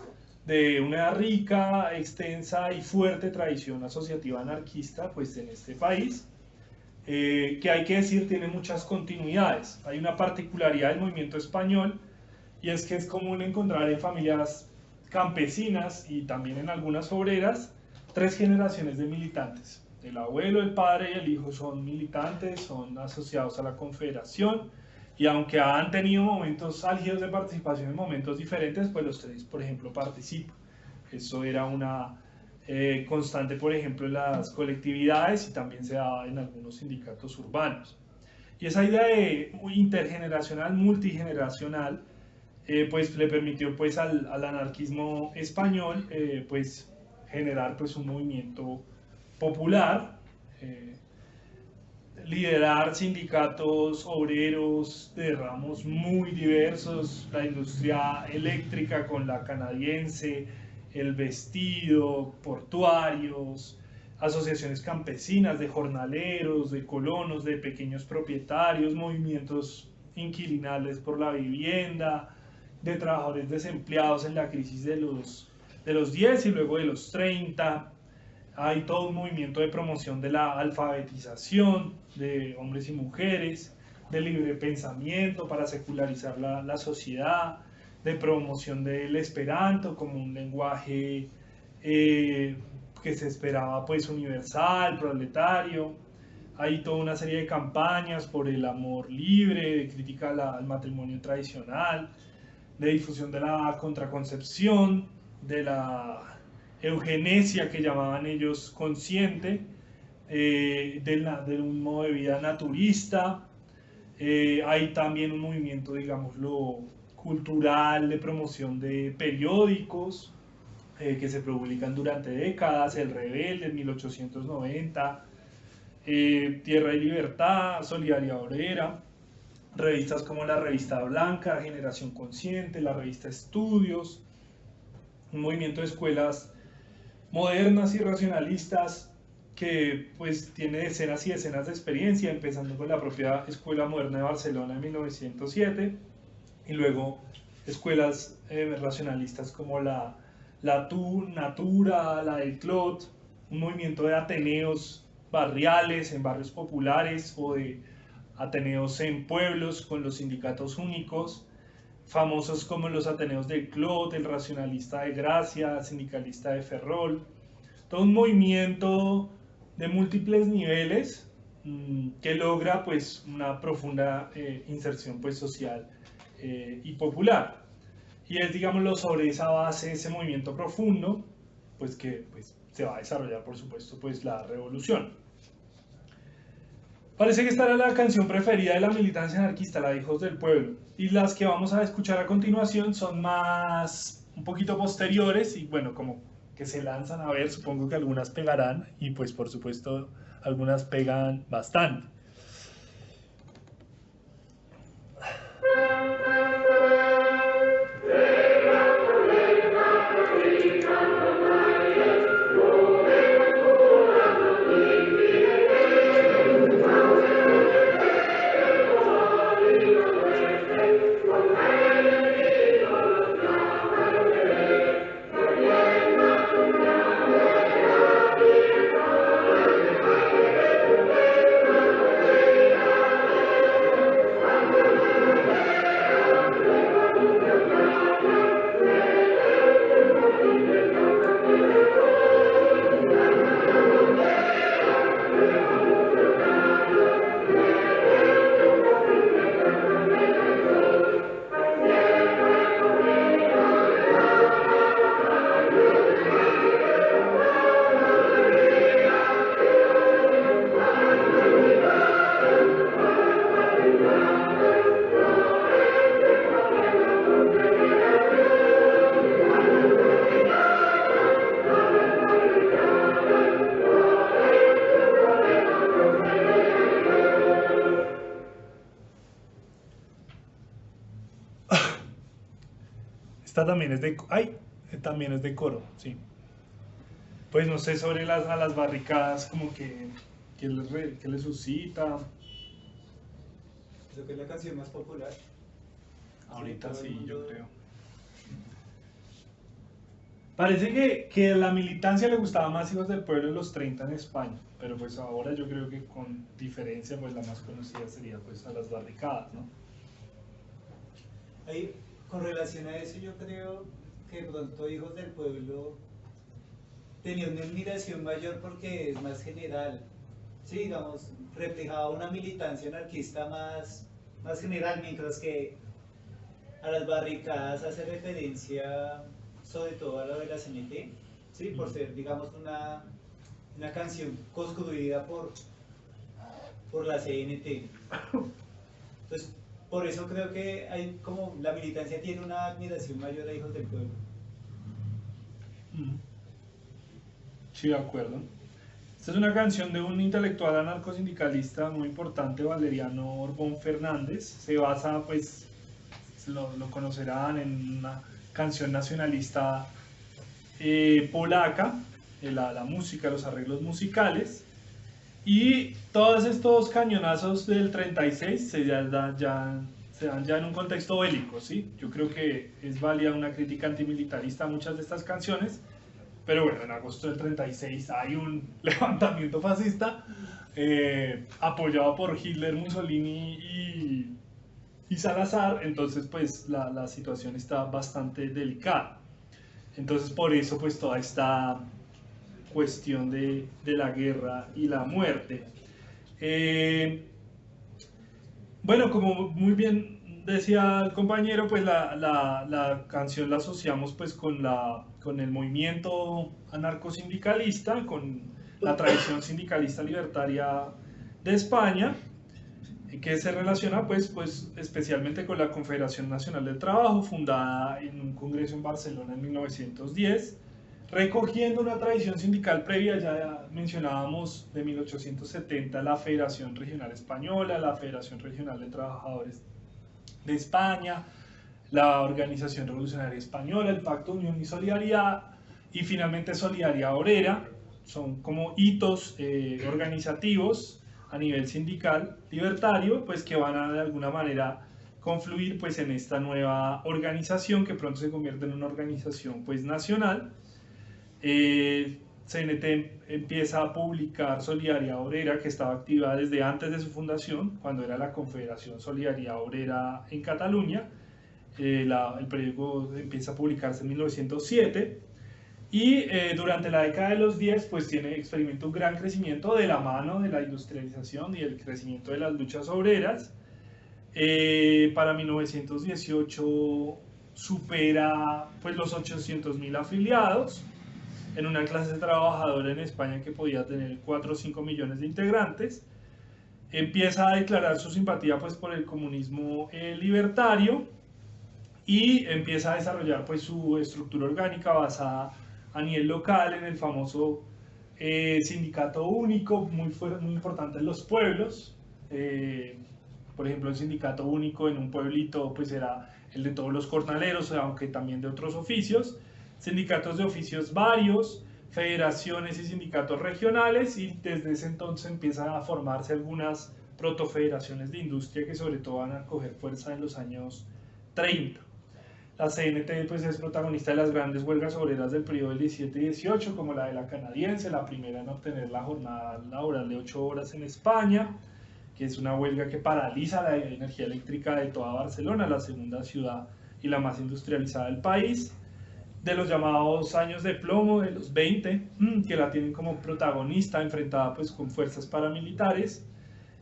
Speaker 2: de una rica, extensa y fuerte tradición asociativa anarquista pues en este país, que hay que decir tiene muchas continuidades. Hay una particularidad del movimiento español, y es que es común encontrar en familias campesinas y también en algunas obreras 3 generaciones de militantes. El abuelo, el padre y el hijo son militantes, son asociados a la Confederación, y aunque han tenido momentos álgidos de participación en momentos diferentes, pues los 3, por ejemplo, participan. Eso era una constante, por ejemplo, en las colectividades, y también se da en algunos sindicatos urbanos. Y esa idea de intergeneracional, multigeneracional, pues le permitió pues al anarquismo español pues generar pues un movimiento popular, liderar sindicatos obreros de ramos muy diversos, la industria eléctrica con la canadiense, el vestido, portuarios, asociaciones campesinas de jornaleros, de colonos, de pequeños propietarios, movimientos inquilinales por la vivienda, de trabajadores desempleados en la crisis de los 10 y luego de los 30. Hay todo un movimiento de promoción de la alfabetización de hombres y mujeres, de libre pensamiento para secularizar la sociedad, de promoción del esperanto como un lenguaje que se esperaba pues universal, proletario. Hay toda una serie de campañas por el amor libre, de crítica al matrimonio tradicional, de difusión de la contraconcepción, de la eugenesia que llamaban ellos consciente, de un modo de vida naturista. Hay también un movimiento, digámoslo, cultural de promoción de periódicos que se publican durante décadas: El Rebelde en 1890, Tierra y Libertad, Solidaridad Obrera, revistas como la Revista Blanca, Generación Consciente, la Revista Estudios, un movimiento de escuelas modernas y racionalistas que pues tiene decenas y decenas de experiencia, empezando con la propia Escuela Moderna de Barcelona en 1907, y luego escuelas racionalistas como la Natura, la del Clot, un movimiento de ateneos barriales en barrios populares o de ateneos en pueblos con los sindicatos únicos, famosos como los ateneos del Clot, el racionalista de Gracia, sindicalista de Ferrol. Todo un movimiento de múltiples niveles que logra pues una profunda inserción pues social y popular. Y es, digámoslo, sobre esa base, ese movimiento profundo, pues que pues, se va a desarrollar, por supuesto, pues la revolución. Parece que esta era la canción preferida de la militancia anarquista, la de Hijos del Pueblo. Y las que vamos a escuchar a continuación son un poquito posteriores, y bueno, como que se lanzan a ver, supongo que algunas pegarán, y pues por supuesto algunas pegan bastante. Esta también es de... ¡Ay! También es de coro, sí. Pues no sé, sobre a las barricadas, como que les suscita.
Speaker 7: Creo que es la canción más popular.
Speaker 2: Ahorita
Speaker 7: todo el
Speaker 2: sí,
Speaker 7: mundo-
Speaker 2: yo creo. Parece que a la militancia le gustaba más Hijos del Pueblo de los 30 en España, pero pues ahora yo creo que con diferencia pues la más conocida sería pues a las barricadas, ¿no?
Speaker 7: Ahí, con relación a eso, yo creo que de pronto Hijos del Pueblo tenía una admiración mayor porque es más general. Sí, digamos, reflejaba una militancia anarquista más general, mientras que a las barricadas hace referencia sobre todo a lo de la CNT, ¿sí? Por ser, digamos, una canción construida por la CNT. Entonces, por eso creo que hay como la militancia tiene una admiración mayor a Hijos del Pueblo.
Speaker 2: Sí, de acuerdo. Esta es una canción de un intelectual anarcosindicalista muy importante, Valeriano Orbón Fernández. Se basa, pues, lo conocerán en una canción nacionalista polaca, la música, los arreglos musicales. Y todos estos cañonazos del 36 se dan ya en un contexto bélico, ¿sí? Yo creo que es válida una crítica antimilitarista a muchas de estas canciones. Pero bueno, en agosto del 36 hay un levantamiento fascista apoyado por Hitler, Mussolini y Salazar, entonces pues la situación está bastante delicada. Entonces por eso pues toda esta cuestión de la guerra y la muerte. Bueno, como muy bien decía el compañero, pues la canción la asociamos pues con el movimiento anarcosindicalista, con la tradición sindicalista libertaria de España, que se relaciona pues especialmente con la Confederación Nacional del Trabajo, fundada en un congreso en Barcelona en 1910, recogiendo una tradición sindical previa. Ya mencionábamos de 1870 la Federación Regional Española, la Federación Regional de Trabajadores de España, la Organización Revolucionaria Española, el Pacto de Unión y Solidaridad, y finalmente Solidaridad Obrera. Son como hitos organizativos a nivel sindical libertario, pues que van a de alguna manera confluir pues en esta nueva organización que pronto se convierte en una organización pues nacional. CNT empieza a publicar Solidaridad Obrera, que estaba activa desde antes de su fundación, cuando era la Confederación Solidaridad Obrera en Cataluña. El periódico empieza a publicarse en 1907 y durante la década de los 10 pues experimenta un gran crecimiento de la mano de la industrialización y el crecimiento de las luchas obreras. Para 1918 supera pues los 800.000 afiliados en una clase trabajadora en España que podía tener 4 o 5 millones de integrantes. Empieza a declarar su simpatía pues por el comunismo libertario y empieza a desarrollar pues su estructura orgánica basada a nivel local en el famoso sindicato único, muy importante en los pueblos. Por ejemplo, el sindicato único en un pueblito pues era el de todos los jornaleros, aunque también de otros oficios, sindicatos de oficios varios, federaciones y sindicatos regionales, y desde ese entonces empiezan a formarse algunas protofederaciones de industria que sobre todo van a coger fuerza en los años 30. La CNT pues es protagonista de las grandes huelgas obreras del periodo del 17 y 18, como la de la canadiense, la primera en obtener la jornada laboral de 8 horas en España, que es una huelga que paraliza la energía eléctrica de toda Barcelona, la segunda ciudad y la más industrializada del país. De los llamados años de plomo, de los 20, que la tienen como protagonista, enfrentada pues con fuerzas paramilitares.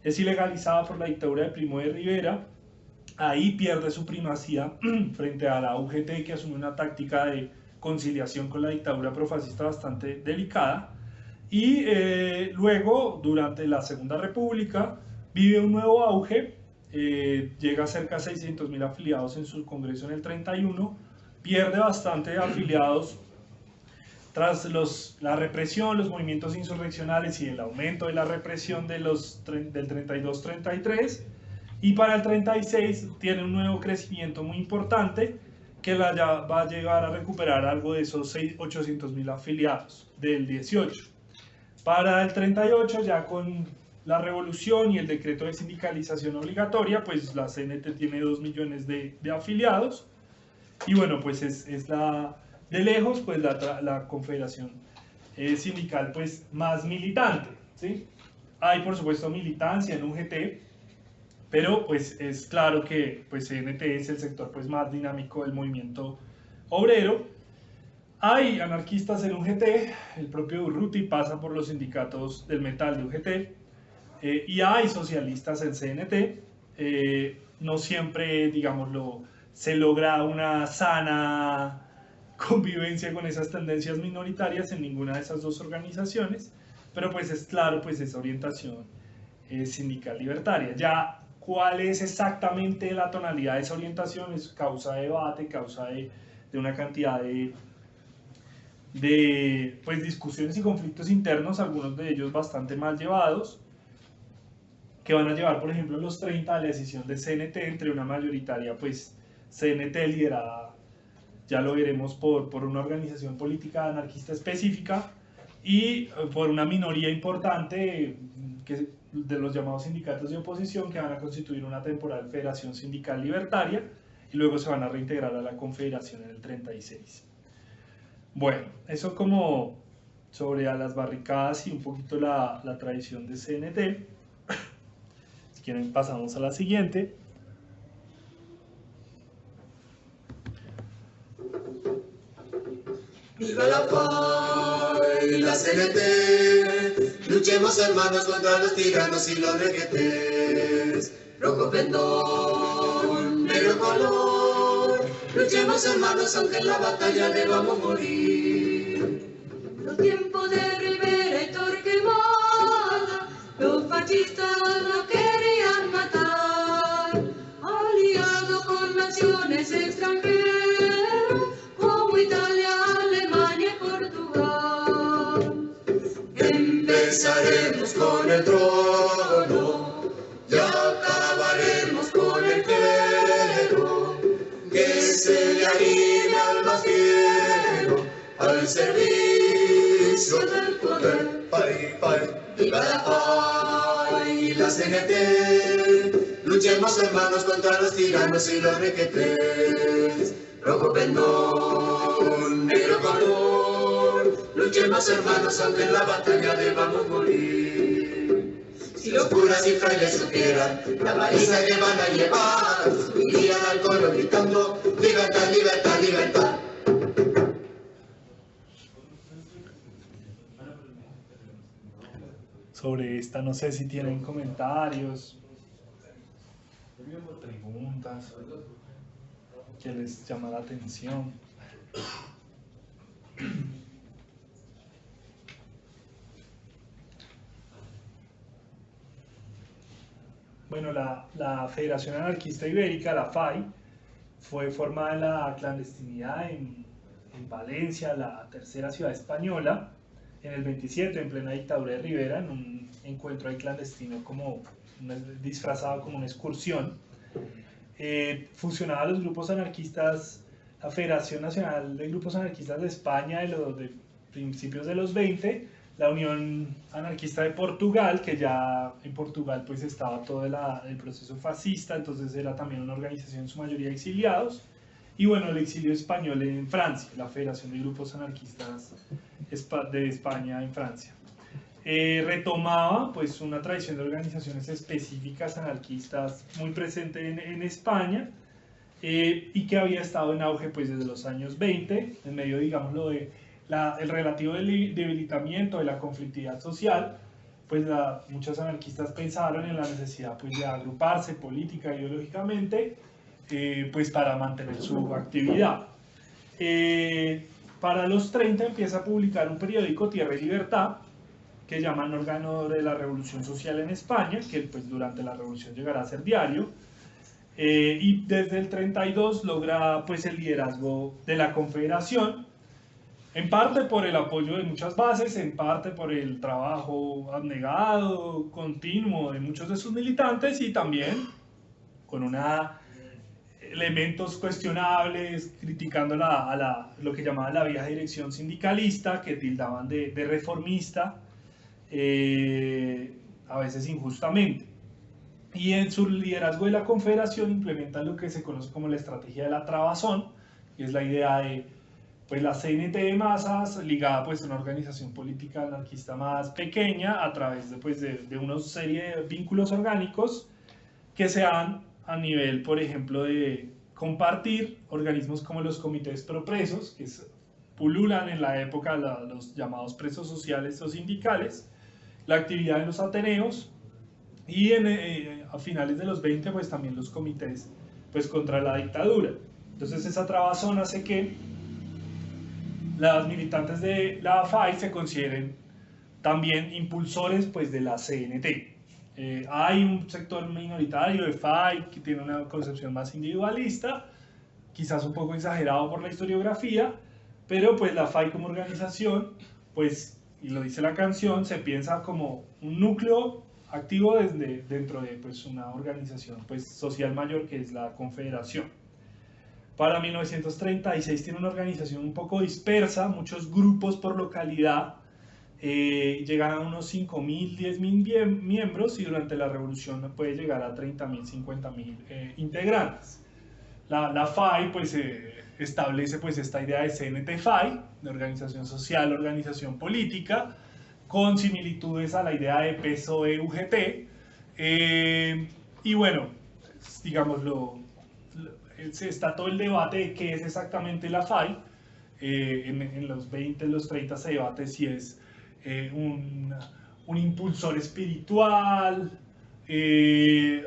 Speaker 2: Es ilegalizada por la dictadura de Primo de Rivera. Ahí pierde su primacía frente a la UGT, que asume una táctica de conciliación con la dictadura profascista bastante delicada. Y luego, durante la Segunda República, vive un nuevo auge, llega a cerca de 600.000 afiliados en su congreso en el 31, pierde bastante afiliados tras la represión, los movimientos insurreccionales y el aumento de la represión del 32-33, y para el 36 tiene un nuevo crecimiento muy importante que ya va a llegar a recuperar algo de esos 800.000 afiliados del 18. Para el 38, ya con la revolución y el decreto de sindicalización obligatoria, pues la CNT tiene 2 millones de afiliados. Y bueno, pues es de lejos pues la confederación sindical pues más militante, ¿sí? Hay por supuesto militancia en UGT, pero pues es claro que pues CNT es el sector pues más dinámico del movimiento obrero. Hay anarquistas en UGT, el propio Urruti pasa por los sindicatos del metal de UGT, y hay socialistas en CNT. No siempre, digámoslo, se logra una sana convivencia con esas tendencias minoritarias en ninguna de esas dos organizaciones, pero pues es claro pues esa orientación sindical libertaria. Ya cuál es exactamente la tonalidad de esa orientación es causa de debate, causa de una cantidad de pues, discusiones y conflictos internos, algunos de ellos bastante mal llevados, que van a llevar, por ejemplo, los 30 a la decisión de CNT entre una mayoritaria, pues CNT liderada, ya lo veremos, por una organización política anarquista específica, y por una minoría importante de los llamados sindicatos de oposición, que van a constituir una temporal federación sindical libertaria y luego se van a reintegrar a la confederación en el 36. Bueno, eso como sobre a las barricadas y un poquito la tradición de CNT. Si quieren pasamos a la siguiente.
Speaker 1: Viva la FAI y la CNT, luchemos hermanos contra los tiranos y los requetés. Rojo pendón, negro color, luchemos hermanos aunque en la batalla debamos morir.
Speaker 8: Los tiempos de Rivera y Torquemada, los fascistas nos querían matar, aliados con naciones extranjeras como Italia, Alemania y Portugal.
Speaker 1: Empezaremos con el trono y acabaremos con el clero, que se le anime al más fiero al servicio del poder. Viva la FAI y la CNT, luchemos hermanos contra los tiranos y los requetés. Rojo pendón, negro color, luchemos hermanos aunque en la batalla debamos morir. Si los curas y frailes supieran la baliza que van a llevar, irían al coro gritando libertad, libertad, libertad.
Speaker 2: Sobre esta no sé si tienen comentarios, preguntas que les llama la atención. Bueno, la Federación Anarquista Ibérica, la FAI, fue formada en la clandestinidad en Valencia, la tercera ciudad española, en el 27, en plena dictadura de Rivera, en un encuentro ahí clandestino disfrazado como una excursión. Fusionaba a los grupos anarquistas, la Federación Nacional de Grupos Anarquistas de España de principios de los 20, la Unión Anarquista de Portugal, que ya en Portugal pues estaba todo el proceso fascista, entonces era también una organización en su mayoría de exiliados, y bueno, el exilio español en Francia, la Federación de Grupos Anarquistas de España en Francia. Retomaba pues una tradición de organizaciones específicas anarquistas muy presente en España, y que había estado en auge pues desde los años 20, en medio, digámoslo, de el relativo debilitamiento de la conflictividad social. Pues muchos anarquistas pensaron en la necesidad pues de agruparse política e ideológicamente pues para mantener su actividad. Para los 30 empieza a publicar un periódico, Tierra y Libertad, que llaman órgano de la Revolución Social en España, que pues durante la Revolución llegará a ser diario, y desde el 32 logra pues el liderazgo de la Confederación, en parte por el apoyo de muchas bases, en parte por el trabajo abnegado, continuo de muchos de sus militantes, y también con una elementos cuestionables, criticando lo que llamaban la vieja dirección sindicalista, que tildaban de reformista, a veces injustamente. Y en su liderazgo de la Confederación implementan lo que se conoce como la estrategia de la trabazón, que es la idea de pues, la CNT de masas ligada pues, a una organización política anarquista más pequeña a través de, pues, de una serie de vínculos orgánicos que se dan a nivel, por ejemplo, de compartir organismos como los comités propresos, que pululan en la época los llamados presos sociales o sindicales, la actividad en los ateneos, y a finales de los 20 pues también los comités pues contra la dictadura. Entonces esa trabazón hace que las militantes de la FAI se consideren también impulsores pues de la CNT. Hay un sector minoritario de FAI que tiene una concepción más individualista, quizás un poco exagerado por la historiografía, pero pues la FAI como organización, pues, y lo dice la canción, se piensa como un núcleo activo dentro de pues, una organización pues, social mayor que es la Confederación. Para 1936 tiene una organización un poco dispersa, muchos grupos por localidad, llegan a unos 5.000, 10.000 miembros, y durante la revolución puede llegar a 30.000, 50.000 integrantes. La FAI pues, establece pues, esta idea de CNT-FAI, de organización social, organización política, con similitudes a la idea de PSOE-UGT, y bueno, digámoslo, está todo el debate de qué es exactamente la FAI. En los 20, en los 30 se debate si es un impulsor espiritual,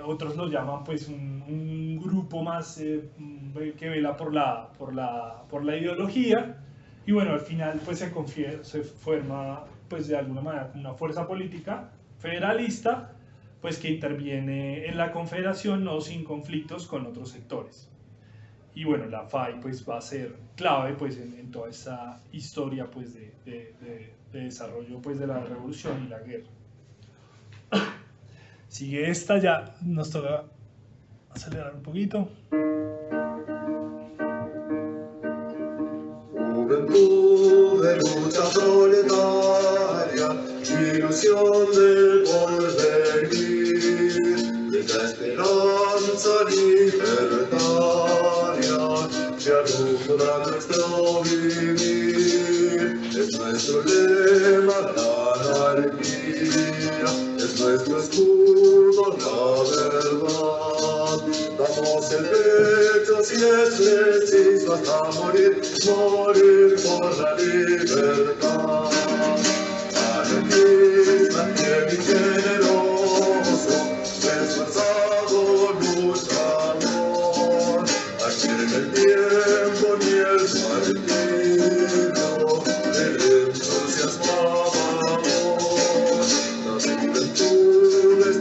Speaker 2: otros lo llaman pues un grupo más que vela por la ideología, y bueno, al final pues se forma pues de alguna manera una fuerza política federalista pues que interviene en la Confederación, no sin conflictos con otros sectores. Y bueno, la FAI pues va a ser clave pues en toda esa historia pues de desarrollo pues de la revolución y la guerra. Sigue esta, ya nos toca acelerar un poquito.
Speaker 4: Juventud de lucha proletaria, ilusión del porvenir, de la esperanza libertaria que alumbra nuestro vivir. Es nuestro lema la anarquía, es nuestro escudo la verdad. Damos el pecho si es preciso hasta morir, morir por la libertad. Anarquista, fiel y generoso, esforzado luchador, aquí en el tiempo ni el martirio del entusiasmo amor. La juventud es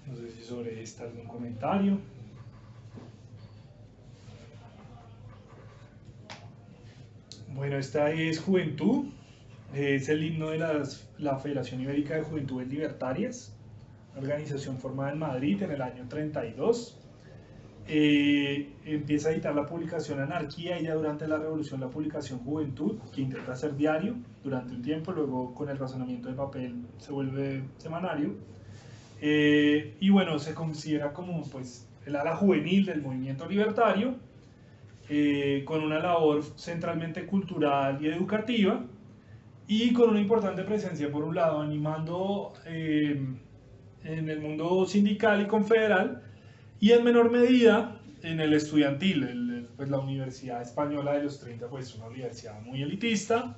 Speaker 2: No sé si sobre esta algún comentario. Bueno, esta es Juventud, es el himno de la Federación Ibérica de Juventudes Libertarias, organización formada en Madrid en el año 32. Empieza a editar la publicación Anarquía, y ya durante la revolución la publicación Juventud, que intenta ser diario durante un tiempo, luego con el razonamiento de papel se vuelve semanario, y bueno, se considera como pues, el ala juvenil del movimiento libertario, con una labor centralmente cultural y educativa, y con una importante presencia por un lado animando en el mundo sindical y confederal, y en menor medida en el estudiantil. Pues la Universidad Española de los 30 pues una universidad muy elitista,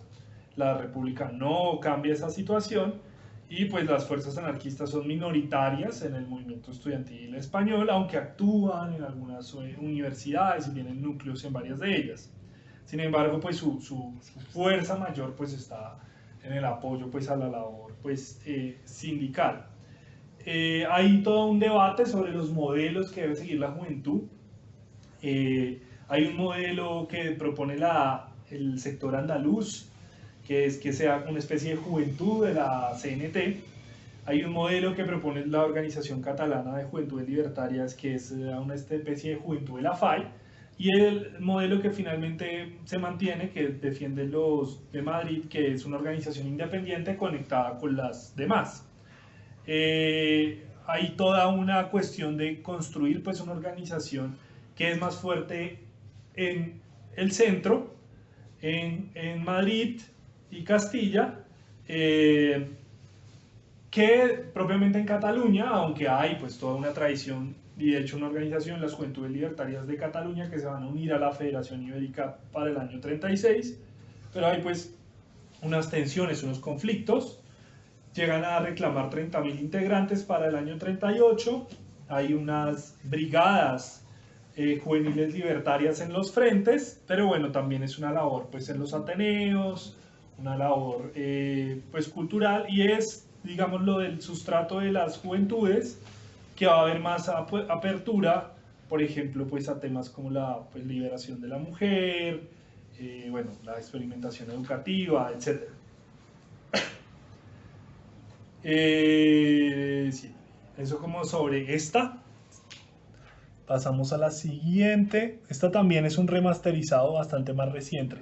Speaker 2: la República no cambia esa situación, y pues las fuerzas anarquistas son minoritarias en el movimiento estudiantil español, aunque actúan en algunas universidades y tienen núcleos en varias de ellas. Sin embargo, pues su fuerza mayor pues está en el apoyo pues a la labor pues sindical. Hay todo un debate sobre los modelos que debe seguir la juventud. Hay un modelo que propone el sector andaluz, que es que sea una especie de juventud de la CNT. Hay un modelo que propone la Organización Catalana de Juventudes Libertarias, que es una especie de juventud de la FAI. Y el modelo que finalmente se mantiene, que defienden los de Madrid, que es una organización independiente conectada con las demás. Hay toda una cuestión de construir pues una organización que es más fuerte en el centro, en Madrid y Castilla, que propiamente en Cataluña, aunque hay pues toda una tradición y de hecho una organización, las Juventudes Libertarias de Cataluña, que se van a unir a la Federación Ibérica para el año 36, pero hay pues unas tensiones, unos conflictos. Llegan a reclamar 30.000 integrantes para el año 38, hay unas brigadas juveniles libertarias en los frentes, pero bueno, también es una labor pues en los ateneos, una labor pues cultural, y es, digamos, lo del sustrato de las juventudes, que va a haber más apertura, por ejemplo, pues a temas como la pues, liberación de la mujer, bueno, la experimentación educativa, etc. Sí, eso como sobre esta. Pasamos a la siguiente. Esta también es un remasterizado bastante más reciente.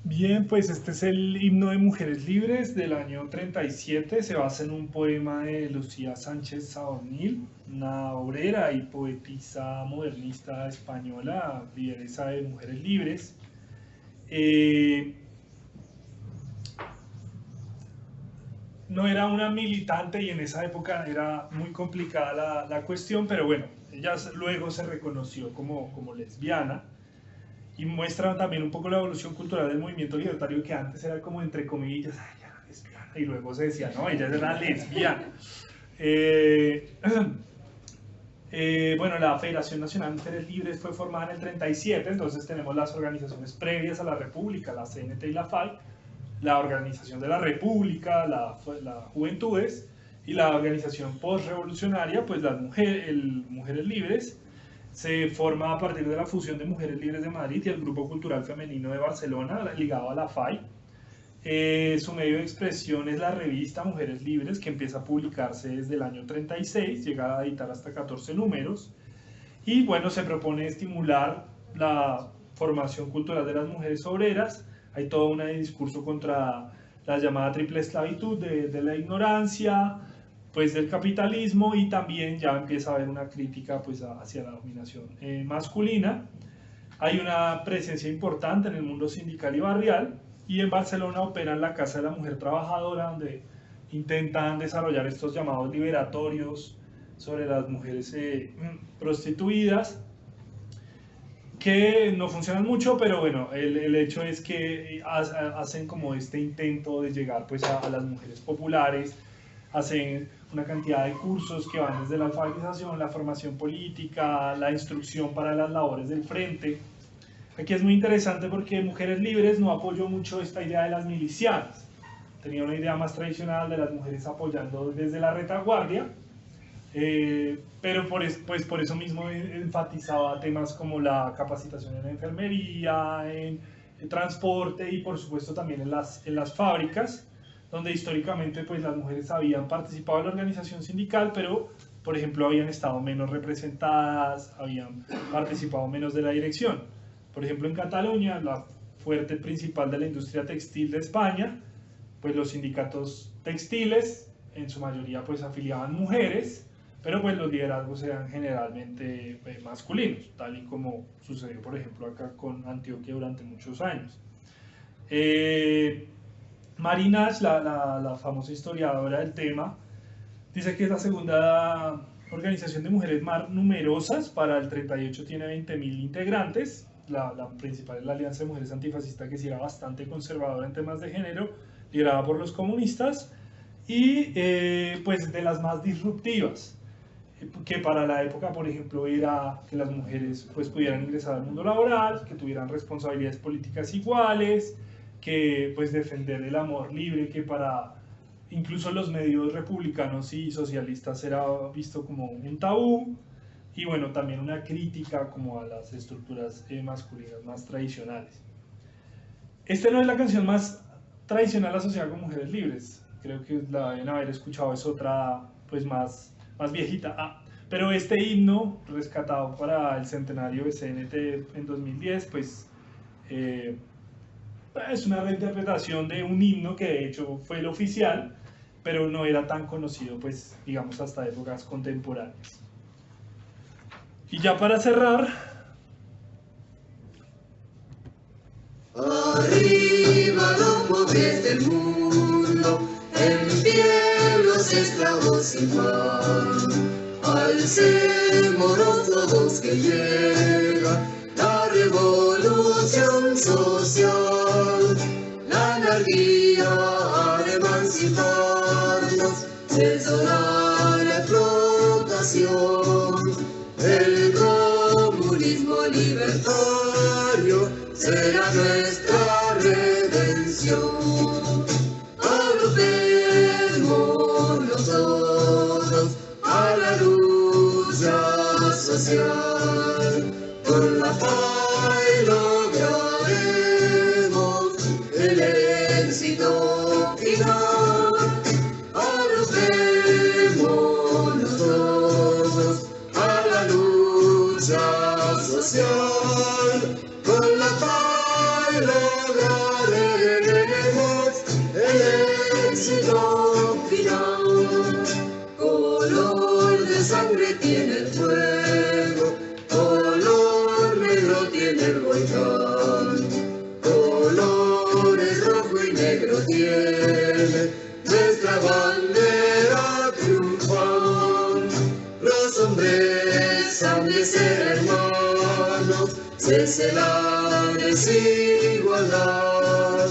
Speaker 2: Bien, pues este es el himno de Mujeres Libres del año 37, se basa en un poema de Lucía Sánchez Saornil, una obrera y poetisa modernista española, lideresa de Mujeres Libres. No era una militante y en esa época era muy complicada la cuestión, pero bueno, ella luego se reconoció como lesbiana. Y muestra también un poco la evolución cultural del movimiento libertario, que antes era como entre comillas, ay, ya era lesbiana, y luego se decía, no, ella era lesbiana. Bueno, la Federación Nacional de Mujeres Libres fue formada en el 37, entonces tenemos las organizaciones previas a la República, la CNT y la FAI, la Organización de la República, la Juventudes, y la organización postrevolucionaria, pues las Mujeres Libres. Se forma a partir de la fusión de Mujeres Libres de Madrid y el Grupo Cultural Femenino de Barcelona, ligado a la FAI. Su medio de expresión es la revista Mujeres Libres, que empieza a publicarse desde el año 36, llega a editar hasta 14 números. Y bueno, se propone estimular la formación cultural de las mujeres obreras. Hay todo un discurso contra la llamada triple esclavitud de la ignorancia, pues del capitalismo, y también ya empieza a haber una crítica pues hacia la dominación masculina. Hay una presencia importante en el mundo sindical y barrial, y en Barcelona opera la Casa de la Mujer Trabajadora, donde intentan desarrollar estos llamados liberatorios sobre las mujeres prostituidas, que no funcionan mucho, pero bueno, el hecho es que hacen como este intento de llegar pues a las mujeres populares, hacen una cantidad de cursos que van desde la alfabetización, la formación política, la instrucción para las labores del frente. Aquí es muy interesante porque Mujeres Libres no apoyó mucho esta idea de las milicianas, tenía una idea más tradicional de las mujeres apoyando desde la retaguardia, pero por eso mismo enfatizaba temas como la capacitación en enfermería, en transporte y por supuesto también en las fábricas, donde históricamente pues las mujeres habían participado en la organización sindical, pero por ejemplo habían estado menos representadas, habían participado menos de la dirección. Por ejemplo en Cataluña, la fuerte principal de la industria textil de España, pues los sindicatos textiles en su mayoría pues afiliaban mujeres, pero pues los liderazgos eran generalmente masculinos, tal y como sucedió por ejemplo acá con Antioquia durante muchos años. Marie Nash, la famosa historiadora del tema, dice que es la segunda organización de mujeres más numerosas. Para el 38 tiene 20.000 integrantes. La principal es la Alianza de Mujeres Antifascista, que sí era bastante conservadora en temas de género, liderada por los comunistas, y pues de las más disruptivas, que para la época, por ejemplo, era que las mujeres pues pudieran ingresar al mundo laboral, que tuvieran responsabilidades políticas iguales, que pues defender el amor libre, que para incluso los medios republicanos y socialistas era visto como un tabú, y bueno, también una crítica como a las estructuras masculinas más tradicionales. Esta no es la canción más tradicional asociada con Mujeres Libres, creo que la deben haber escuchado, es otra pues más viejita, pero este himno rescatado para el centenario de CNT en 2010 pues es una reinterpretación de un himno que de hecho fue el oficial, pero no era tan conocido pues digamos hasta épocas contemporáneas. Y ya para cerrar,
Speaker 8: arriba los pobres del mundo, en pie los esclavos sin pan. Alcémonos todos que llega la revolución social, la anarquía ha de emanciparnos, cesará la explotación, el comunismo libertario será nuestra redención. Agrupémonos todos a la lucha social, con la paz lograremos el éxito final. Agrupémonos todos a la lucha social, con la paz lograremos el éxito final. Color de sangre tiene el fuego, color negro tiene el volcán, colores rojo y negro tiene nuestra bandera triunfal. Los hombres han de ser hermanos, cese la desigualdad,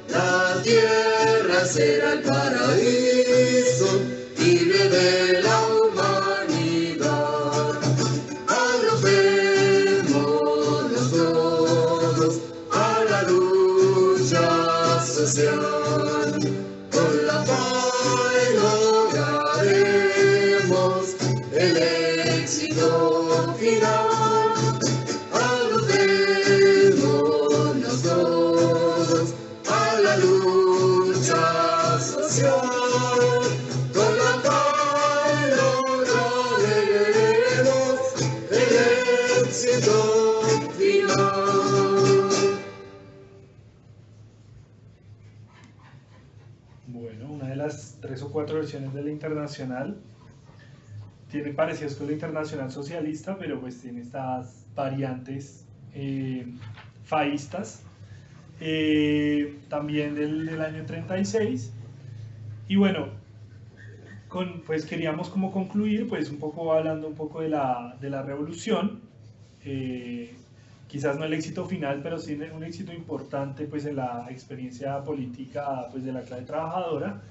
Speaker 8: la tierra será el paraíso, libre de la humanidad. Agrupémonos todos a la lucha social, con la paz lograremos el éxito final. Agrupémonos todos a la lucha social, con la paz lograremos el éxito final.
Speaker 2: bueno, una de las 3 o 4 versiones de la Internacional tiene parecidos con la Internacional Socialista, pero pues tiene estas variantes faístas, también del año 36. Y bueno, pues queríamos como concluir, pues un poco hablando un poco de la revolución, quizás no el éxito final, pero sí un éxito importante pues en la experiencia política pues de la clase trabajadora.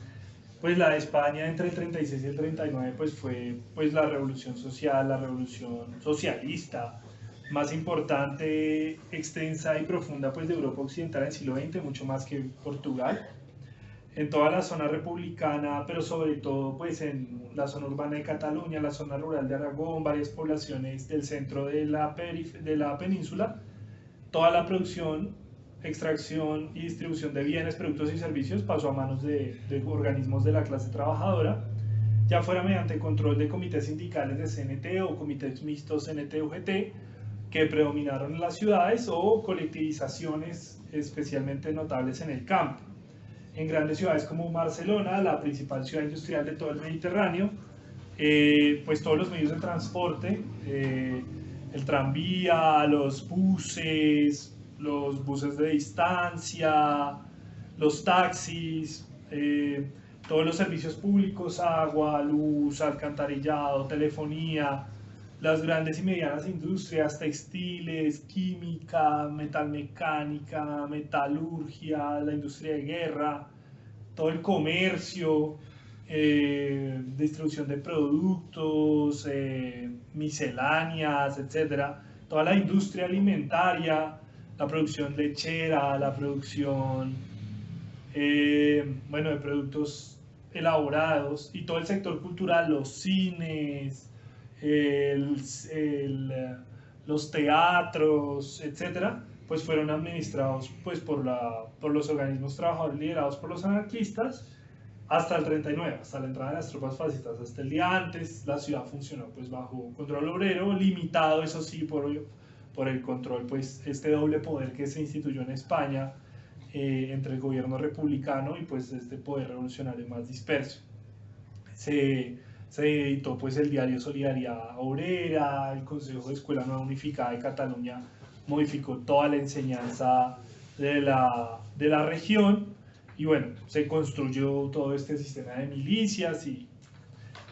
Speaker 2: Pues la de España entre el 36 y el 39 pues fue pues la revolución social, la revolución socialista más importante, extensa y profunda pues de Europa Occidental en el siglo XX, mucho más que Portugal. En toda la zona republicana, pero sobre todo pues en la zona urbana de Cataluña, la zona rural de Aragón, varias poblaciones del centro de la península, toda la producción, extracción y distribución de bienes, productos y servicios pasó a manos de organismos de la clase trabajadora, ya fuera mediante control de comités sindicales de CNT o comités mixtos CNT-UGT que predominaron en las ciudades o colectivizaciones especialmente notables en el campo. En grandes ciudades como Barcelona, la principal ciudad industrial de todo el Mediterráneo, pues todos los medios de transporte, el tranvía, los buses de distancia, los taxis, todos los servicios públicos, agua, luz, alcantarillado, telefonía, las grandes y medianas industrias, textiles, química, metalmecánica, metalurgia, la industria de guerra, todo el comercio, distribución de productos, misceláneas, etcétera, toda la industria alimentaria, la producción lechera, la producción de productos elaborados y todo el sector cultural, los cines, los teatros, etcétera, pues fueron administrados pues por los organismos trabajadores liderados por los anarquistas hasta el 39, hasta la entrada de las tropas fascistas. Hasta el día antes la ciudad funcionó pues bajo control obrero, limitado eso sí por el control, pues este doble poder que se instituyó en España entre el gobierno republicano y pues este poder revolucionario más disperso. Se editó pues el diario Solidaridad Obrera, el Consejo de Escuela Nueva Unificada de Cataluña modificó toda la enseñanza de la región y bueno, se construyó todo este sistema de milicias y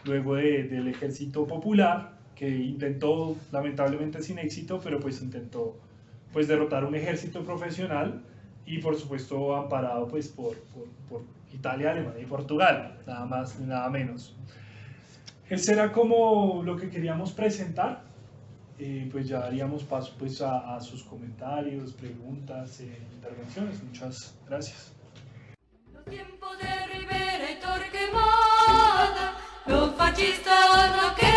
Speaker 2: luego del ejército popular que intentó, lamentablemente sin éxito, pero pues intentó pues derrotar un ejército profesional y por supuesto amparado pues por Italia, Alemania y Portugal, nada más ni nada menos. Ese era como lo que queríamos presentar, pues ya daríamos paso pues a sus comentarios, preguntas, intervenciones. Muchas gracias.
Speaker 8: Los tiempos de Rivera y Torquemada, los fascistas no quedan.